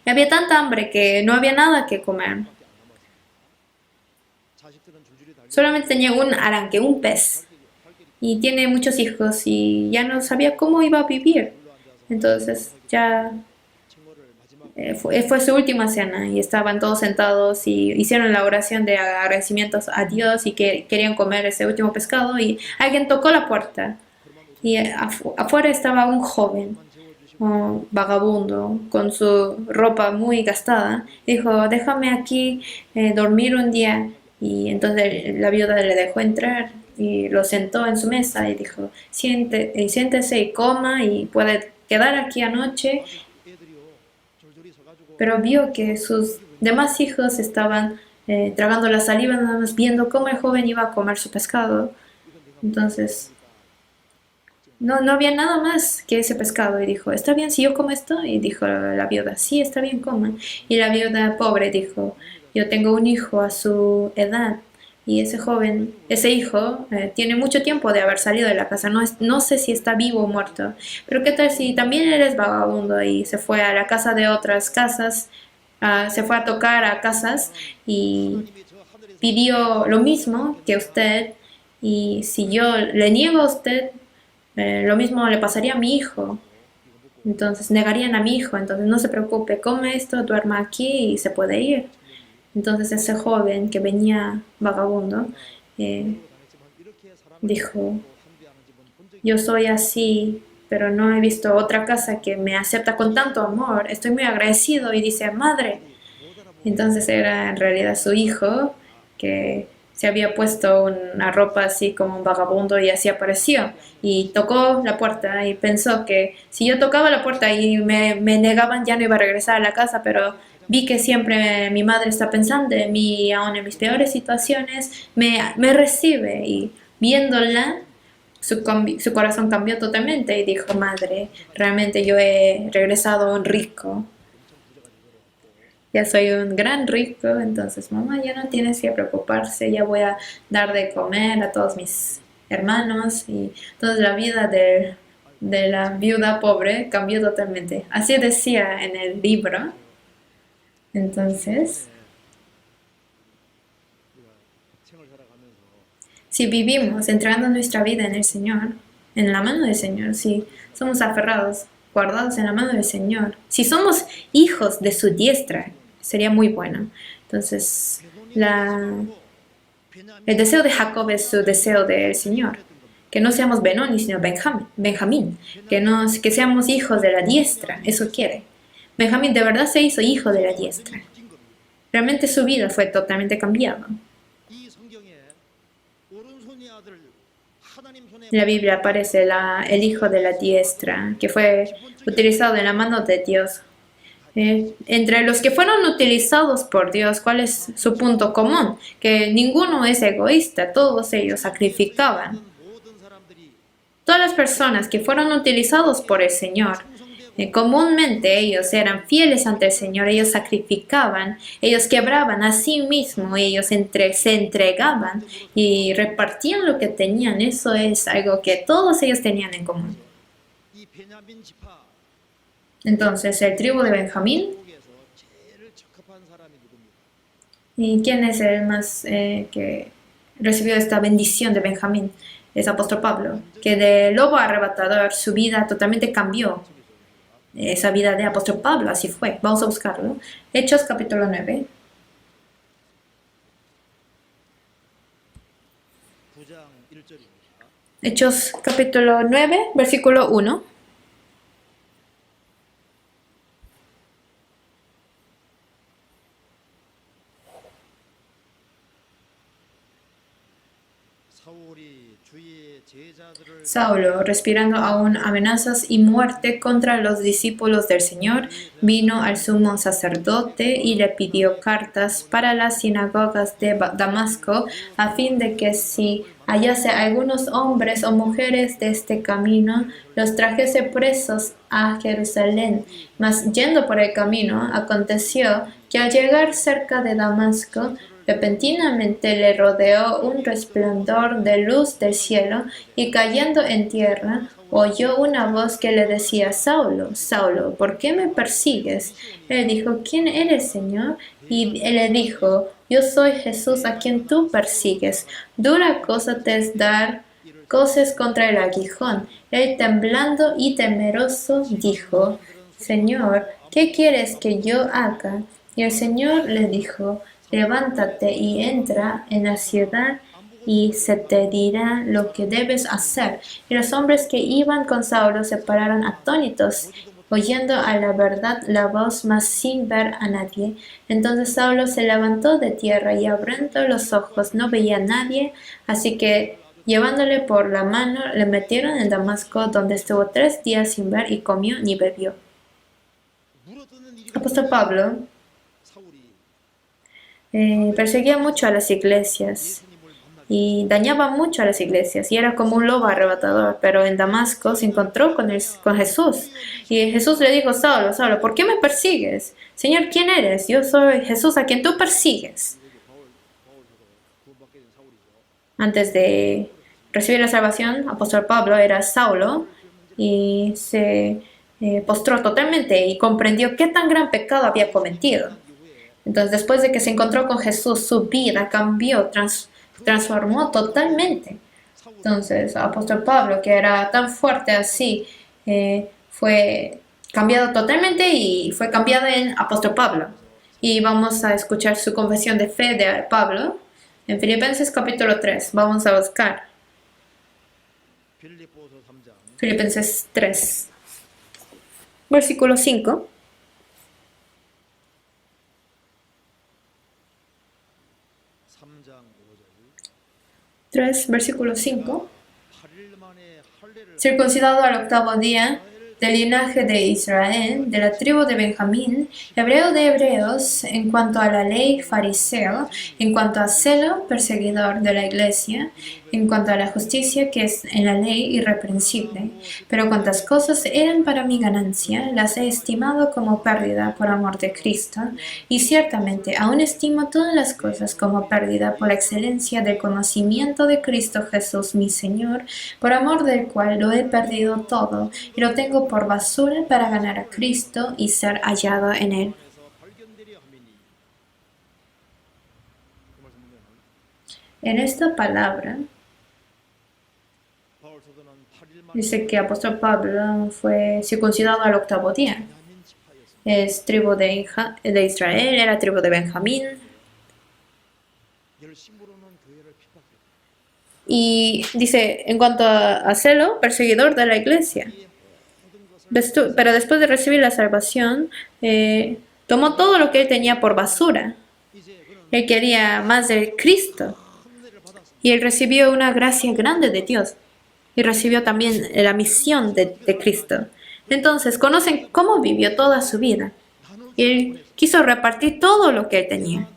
A: Y había tanta hambre que no había nada que comer. Solamente tenía un aranque, un pez. Y tiene muchos hijos y ya no sabía cómo iba a vivir. Entonces ya fue su última cena y estaban todos sentados y hicieron la oración de agradecimientos a Dios y que querían comer ese último pescado y alguien tocó la puerta y afuera estaba un joven, un vagabundo, con su ropa muy gastada. Dijo, déjame aquí dormir un día. Y entonces la viuda le dejó entrar y lo sentó en su mesa y dijo, siéntese y coma y puede quedar aquí anoche. Pero vio que sus demás hijos estaban tragando la saliva, nada más viendo cómo el joven iba a comer su pescado. Entonces no había nada más que ese pescado y dijo, ¿está bien si yo como esto? Y dijo la viuda, sí, está bien, coma. Y la viuda pobre dijo, yo tengo un hijo a su edad y ese joven, ese hijo, tiene mucho tiempo de haber salido de la casa, no sé si está vivo o muerto, pero ¿qué tal si también eres vagabundo y se fue a la casa de otras casas, se fue a tocar a casas y pidió lo mismo que usted y si yo le niego a usted, lo mismo le pasaría a mi hijo. Entonces negarían a mi hijo. Entonces no se preocupe, come esto, duerma aquí y se puede ir. Entonces ese joven que venía vagabundo eh, dijo, yo soy así, pero no he visto otra casa que me acepta con tanto amor. Estoy muy agradecido y dice, madre. Entonces era en realidad su hijo que se había puesto una ropa así como un vagabundo y así apareció. Y tocó la puerta y pensó que si yo tocaba la puerta y me negaban ya no iba a regresar a la casa, pero vi que siempre mi madre está pensando en mí, aún en mis peores situaciones, me recibe y viéndola su corazón cambió totalmente y dijo, madre, realmente yo he regresado un rico. Ya soy un gran rico, entonces mamá ya no tienes que preocuparse, ya voy a dar de comer a todos mis hermanos y toda la vida de la viuda pobre cambió totalmente. Así decía en el libro. Entonces, si vivimos entregando nuestra vida en el Señor, en la mano del Señor, si somos aferrados, guardados en la mano del Señor, si somos hijos de su diestra, sería muy bueno. Entonces, el deseo de Jacob es su deseo del Señor. Que no seamos Benoni, sino Benjamín. Que seamos hijos de la diestra. Eso quiere. Benjamín de verdad se hizo hijo de la diestra. Realmente su vida fue totalmente cambiada. En la Biblia aparece el hijo de la diestra, que fue utilizado en la mano de Dios. Entre los que fueron utilizados por Dios, ¿cuál es su punto común? Que ninguno es egoísta, todos ellos sacrificaban. Todas las personas que fueron utilizados por el Señor, comúnmente ellos eran fieles ante el Señor, ellos sacrificaban, ellos quebraban a sí mismos, ellos se entregaban y repartían lo que tenían. Eso es algo que todos ellos tenían en común. Entonces, el tribu de Benjamín, ¿y quién es el más que recibió esta bendición de Benjamín? Es apóstol Pablo, que de lobo arrebatador su vida totalmente cambió. Esa vida de apóstol Pablo, así fue. Vamos a buscarlo. Hechos capítulo 9. Hechos capítulo 9, versículo 1. Saulo, respirando aún amenazas y muerte contra los discípulos del Señor, vino al sumo sacerdote y le pidió cartas para las sinagogas de Damasco, a fin de que si hallase algunos hombres o mujeres de este camino, los trajese presos a Jerusalén. Mas yendo por el camino, aconteció que al llegar cerca de Damasco, repentinamente le rodeó un resplandor de luz del cielo, y cayendo en tierra, oyó una voz que le decía, Saulo, Saulo, ¿por qué me persigues? Él dijo, ¿quién eres, Señor? Y él le dijo, yo soy Jesús a quien tú persigues. Dura cosa te es dar coces contra el aguijón. Él temblando y temeroso dijo,
B: Señor, ¿qué quieres que yo haga? Y el Señor le dijo, levántate y entra en la ciudad y se te dirá lo que debes hacer. Y los hombres que iban con Saulo se pararon atónitos, oyendo a la verdad la voz, mas sin ver a nadie. Entonces Saulo se levantó de tierra y abriendo los ojos no veía a nadie, así que llevándole por la mano le metieron en Damasco, donde estuvo 3 días sin ver y comió ni bebió. Apóstol Pablo perseguía mucho a las iglesias y dañaba mucho a las iglesias y era como un lobo arrebatador, pero en Damasco se encontró con Jesús y Jesús le dijo, Saulo, Saulo, ¿por qué me persigues? Señor, ¿quién eres? Yo soy Jesús a quien tú persigues. Antes de recibir la salvación, apóstol Pablo era Saulo y se postró totalmente y comprendió qué tan gran pecado había cometido. Entonces, después de que se encontró con Jesús, su vida cambió, transformó totalmente. Entonces, apóstol Pablo, que era tan fuerte así, fue cambiado totalmente y fue cambiado en apóstol Pablo. Y vamos a escuchar su confesión de fe de Pablo en Filipenses capítulo 3. Vamos a buscar Filipenses 3, versículo 5. 3, versículo 5. Circuncidado al 8º día, del linaje de Israel, de la tribu de Benjamín, hebreo de hebreos, en cuanto a la ley, fariseo, en cuanto a celo, perseguidor de la iglesia, en cuanto a la justicia que es en la ley, irreprensible. Pero cuantas cosas eran para mi ganancia, las he estimado como pérdida por amor de Cristo, y ciertamente aún estimo todas las cosas como pérdida por la excelencia del conocimiento de Cristo Jesús mi Señor, por amor del cual lo he perdido todo, y lo tengo por basura para ganar a Cristo y ser hallado en él. En esta palabra dice que apóstol Pablo fue circuncidado al 8º día. Es tribu de Israel, era tribu de Benjamín. Y dice, en cuanto a celo, perseguidor de la iglesia. Pero después de recibir la salvación, tomó todo lo que él tenía por basura. Él quería más de Cristo. Y él recibió una gracia grande de Dios. Y recibió también la misión de Cristo. Entonces, conocen cómo vivió toda su vida. Y él quiso repartir todo lo que él tenía.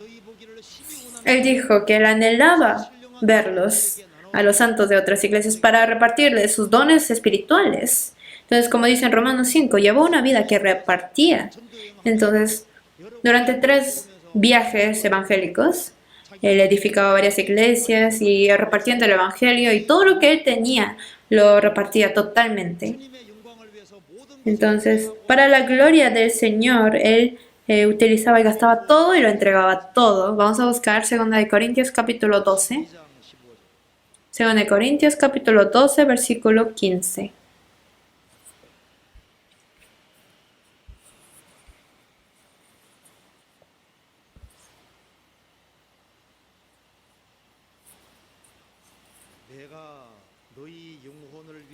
B: Él dijo que él anhelaba verlos a los santos de otras iglesias para repartirles sus dones espirituales. Entonces, como dice en Romanos 5, llevó una vida que repartía. Entonces, durante 3 viajes evangélicos, él edificaba varias iglesias y repartiendo el evangelio y todo lo que él tenía lo repartía totalmente. Entonces, para la gloria del Señor, él utilizaba y gastaba todo y lo entregaba todo. Vamos a buscar 2 Corintios capítulo 12. 2 Corintios capítulo 12, versículo 15.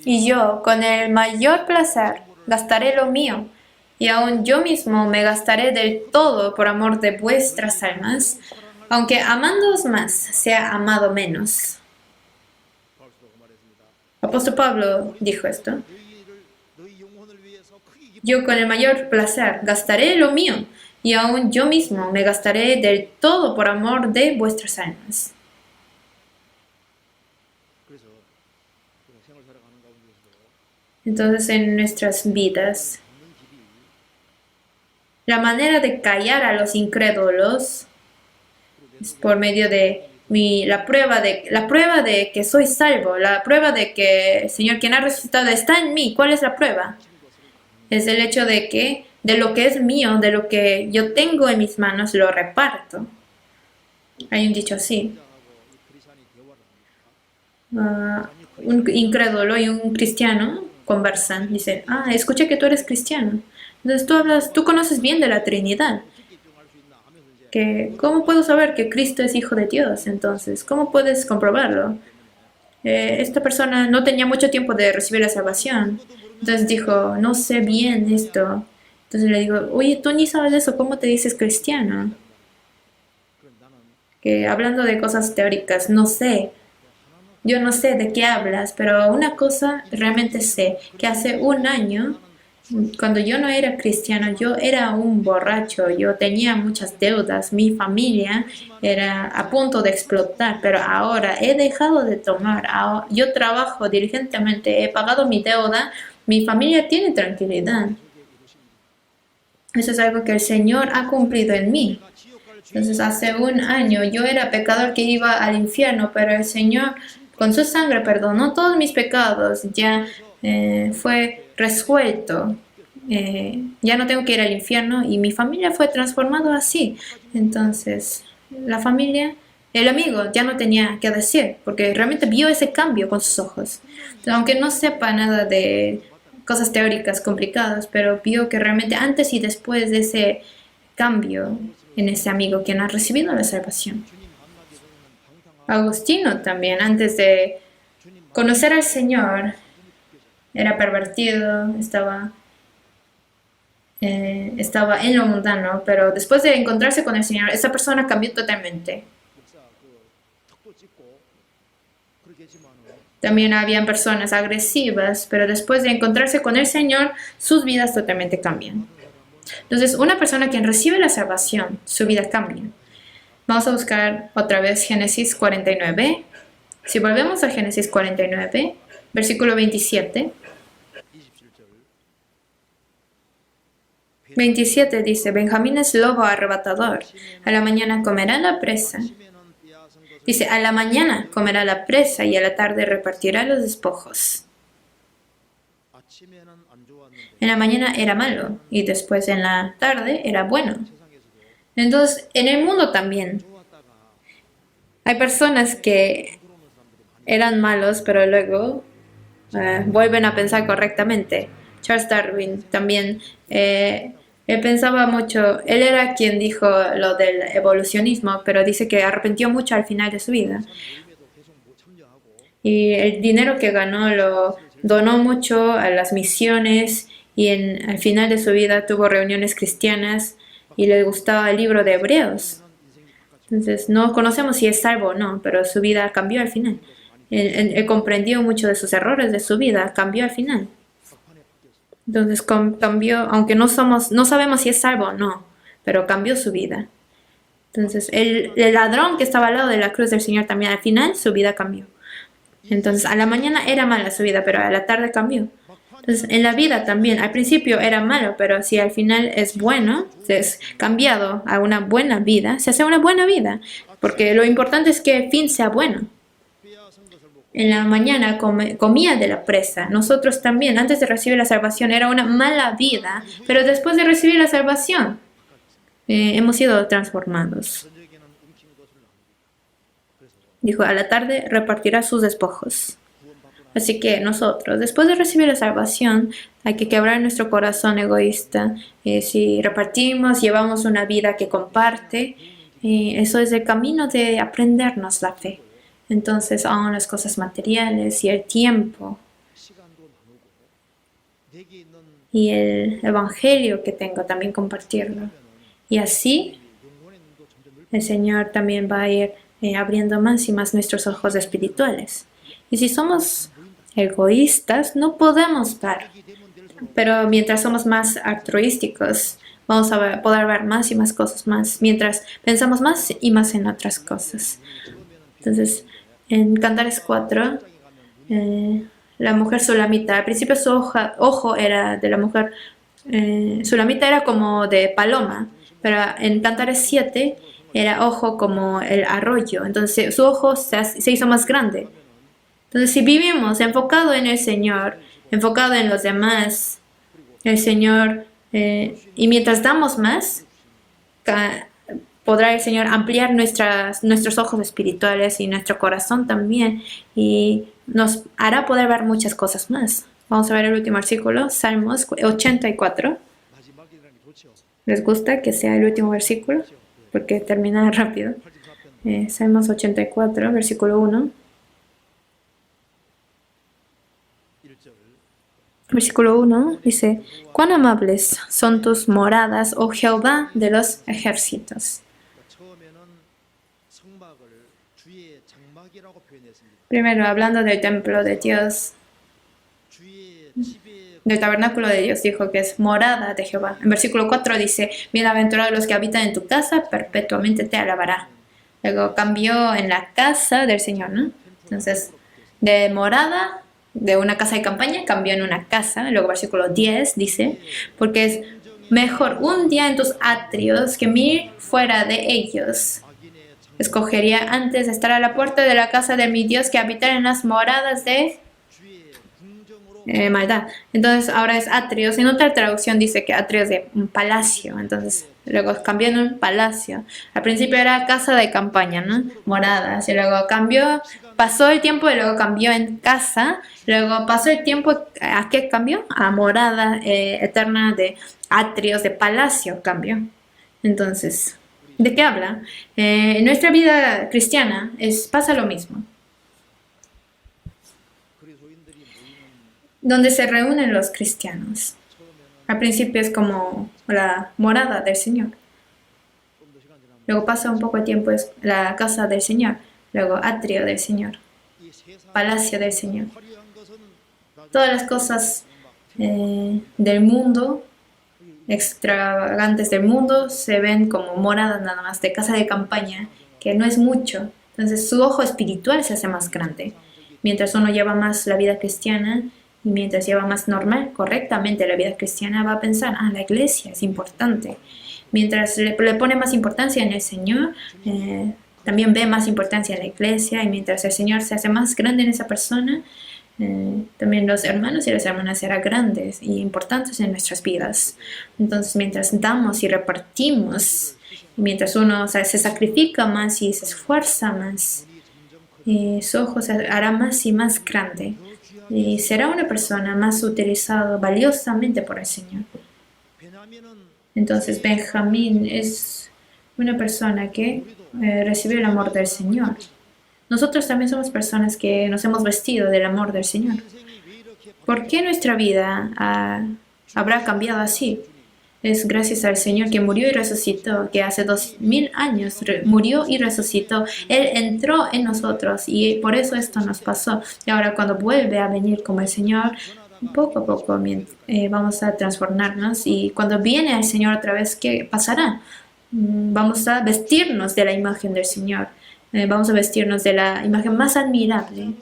B: Y yo, con el mayor placer, gastaré lo mío, y aun yo mismo me gastaré del todo por amor de vuestras almas, aunque amándoos más, sea amado menos. Apóstol Pablo dijo esto. Yo con el mayor placer gastaré lo mío, y aun yo mismo me gastaré del todo por amor de vuestras almas. Entonces, en nuestras vidas, la manera de callar a los incrédulos es por medio de la prueba de que soy salvo, la prueba de que el Señor quien ha resucitado está en mí. ¿Cuál es la prueba? Es el hecho de que de lo que es mío, de lo que yo tengo en mis manos, lo reparto. Hay un dicho así. Un incrédulo y un cristiano conversan. Dice, escuché que tú eres cristiano. Entonces tú conoces bien de la Trinidad. ¿Cómo puedo saber que Cristo es hijo de Dios? Entonces, ¿cómo puedes comprobarlo? Esta persona no tenía mucho tiempo de recibir la salvación. Entonces dijo, no sé bien esto. Entonces le digo, oye, tú ni sabes eso, ¿cómo te dices cristiano? Que hablando de cosas teóricas, no sé. Yo no sé de qué hablas, pero una cosa realmente sé, que hace un año, cuando yo no era cristiano, yo era un borracho, yo tenía muchas deudas, mi familia era a punto de explotar, pero ahora he dejado de tomar, yo trabajo diligentemente, he pagado mi deuda, mi familia tiene tranquilidad. Eso es algo que el Señor ha cumplido en mí. Entonces, hace un año yo era pecador que iba al infierno, pero el Señor con su sangre perdonó todos mis pecados, ya fue resuelto. Ya no tengo que ir al infierno y mi familia fue transformada así. Entonces, la familia, el amigo ya no tenía que decir, porque realmente vio ese cambio con sus ojos. Entonces, aunque no sepa nada de cosas teóricas complicadas, pero vio que realmente antes y después de ese cambio en ese amigo quien ha recibido la salvación. Agustino también, antes de conocer al Señor, era pervertido, estaba en lo mundano, pero después de encontrarse con el Señor, esa persona cambió totalmente. También habían personas agresivas, pero después de encontrarse con el Señor, sus vidas totalmente cambian. Entonces, una persona quien recibe la salvación, su vida cambia. Vamos a buscar otra vez Génesis 49. Si volvemos a Génesis 49, versículo 27. 27 dice, Benjamín es lobo arrebatador, a la mañana comerá la presa. Dice, a la mañana comerá la presa y a la tarde repartirá los despojos. En la mañana era malo y después en la tarde era bueno. Entonces, en el mundo también hay personas que eran malos, pero luego vuelven a pensar correctamente. Charles Darwin también, él pensaba mucho, él era quien dijo lo del evolucionismo, pero dice que arrepintió mucho al final de su vida. Y el dinero que ganó lo donó mucho a las misiones y al final de su vida tuvo reuniones cristianas y le gustaba el libro de Hebreos. Entonces, no conocemos si es salvo o no, pero su vida cambió al final. Él comprendió mucho de sus errores de su vida, cambió al final. Entonces cambió, aunque no sabemos si es salvo o no, pero cambió su vida. Entonces, el ladrón que estaba al lado de la cruz del Señor también al final su vida cambió. Entonces, a la mañana era mala su vida, pero a la tarde cambió. Entonces, en la vida también, al principio era malo, pero si al final es bueno, es cambiado a una buena vida, se hace una buena vida, porque lo importante es que el fin sea bueno. En la mañana comía de la presa. Nosotros también, antes de recibir la salvación, era una mala vida, pero después de recibir la salvación, hemos sido transformados. Dijo, a la tarde repartirá sus despojos. Así que nosotros, después de recibir la salvación, hay que quebrar nuestro corazón egoísta. Si repartimos, llevamos una vida que comparte, eso es el camino de aprendernos la fe. Entonces, aún las cosas materiales y el tiempo y el evangelio que tengo, también compartirlo. Y así, el Señor también va a ir abriendo más y más nuestros ojos espirituales. Y si somos egoístas, no podemos dar. Pero mientras somos más altruísticos, vamos a poder ver más y más cosas más, mientras pensamos más y más en otras cosas. Entonces, en Cantares 4, la mujer sulamita, al principio su ojo era de la mujer sulamita, era como de paloma, pero en Cantares 7 era ojo como el arroyo, entonces su ojo se hizo más grande. Entonces, si vivimos enfocado en el Señor, enfocado en los demás, el Señor, y mientras damos más, podrá el Señor ampliar nuestros ojos espirituales y nuestro corazón también, y nos hará poder ver muchas cosas más. Vamos a ver el último versículo, Salmos 84. ¿Les gusta que sea el último versículo? Porque termina rápido. Salmos 84, versículo 1. Versículo 1 dice: cuán amables son tus moradas, oh Jehová de los ejércitos. Primero, hablando del templo de Dios, del tabernáculo de Dios, dijo que es morada de Jehová. En versículo 4 dice: bienaventurados los que habitan en tu casa, perpetuamente te alabará. Luego cambió en la casa del Señor, ¿no? Entonces, de morada, de una casa de campaña, cambió en una casa. Luego versículo 10 dice: porque es mejor un día en tus atrios que 1000 fuera de ellos. Escogería antes estar a la puerta de la casa de mi Dios que habitar en las moradas de maldad. Entonces ahora es atrios. En otra traducción dice que atrios de un palacio. Entonces luego cambió en un palacio. Al principio era casa de campaña, ¿no? Moradas. Y luego cambió, pasó el tiempo y luego cambió en casa. Luego pasó el tiempo, ¿a qué cambió? A morada eterna de atrios de palacio cambió. Entonces, ¿de qué habla? En nuestra vida cristiana pasa lo mismo. Donde se reúnen los cristianos. Al principio es como la morada del Señor. Luego pasa un poco de tiempo, es la casa del Señor. Luego atrio del Señor. Palacio del Señor. Todas las cosas del mundo, extravagantes del mundo, se ven como moradas nada más, de casa de campaña, que no es mucho. Entonces su ojo espiritual se hace más grande. Mientras uno lleva más la vida cristiana, y mientras lleva más normal, correctamente la vida cristiana, va a pensar, la iglesia es importante. Mientras le pone más importancia en el Señor, también ve más importancia en la iglesia, y mientras el Señor se hace más grande en esa persona, también los hermanos y las hermanas serán grandes y importantes en nuestras vidas. Entonces, mientras damos y repartimos, mientras uno se sacrifica más y se esfuerza más, su ojo se hará más y más grande. Y será una persona más utilizada valiosamente por el Señor. Entonces Benjamín es una persona que recibió el amor del Señor. Nosotros también somos personas que nos hemos vestido del amor del Señor. ¿Por qué nuestra vida habrá cambiado así? Es gracias al Señor que murió y resucitó, que hace 2000 años murió y resucitó. Él entró en nosotros y por eso esto nos pasó. Y ahora cuando vuelve a venir como el Señor, poco a poco vamos a transformarnos. Y cuando viene el Señor otra vez, ¿qué pasará? Vamos a vestirnos de la imagen del Señor. Vamos a vestirnos de la imagen más admirable.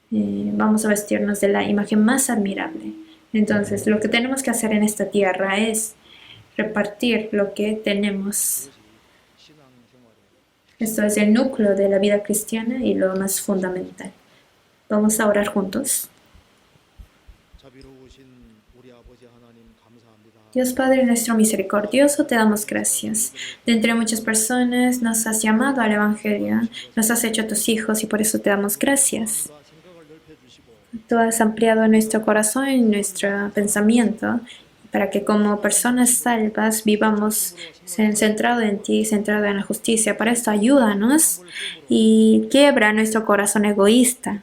B: Vamos a vestirnos de la imagen más admirable. Entonces, lo que tenemos que hacer en esta tierra es repartir lo que tenemos. Esto es el núcleo de la vida cristiana y lo más fundamental. Vamos a orar juntos. Dios Padre nuestro misericordioso, te damos gracias. De entre muchas personas nos has llamado al Evangelio, nos has hecho tus hijos y por eso te damos gracias. Tú has ampliado nuestro corazón y nuestro pensamiento para que como personas salvas vivamos centrado en ti, centrado en la justicia. Para esto ayúdanos y quiebra nuestro corazón egoísta,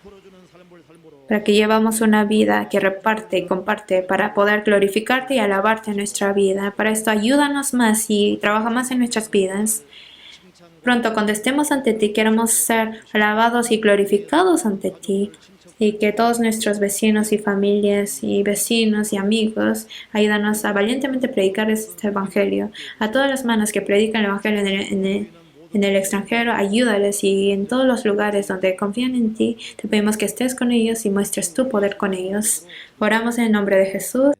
B: para que llevamos una vida que reparte y comparte para poder glorificarte y alabarte en nuestra vida. Para esto ayúdanos más y trabaja más en nuestras vidas. Pronto cuando estemos ante ti queremos ser alabados y glorificados ante ti. Y que todos nuestros vecinos y familias y vecinos y amigos ayúdanos a valientemente predicar este evangelio. A todas las manos que predican el evangelio en el extranjero, ayúdales y en todos los lugares donde confían en ti, te pedimos que estés con ellos y muestres tu poder con ellos. Oramos en el nombre de Jesús.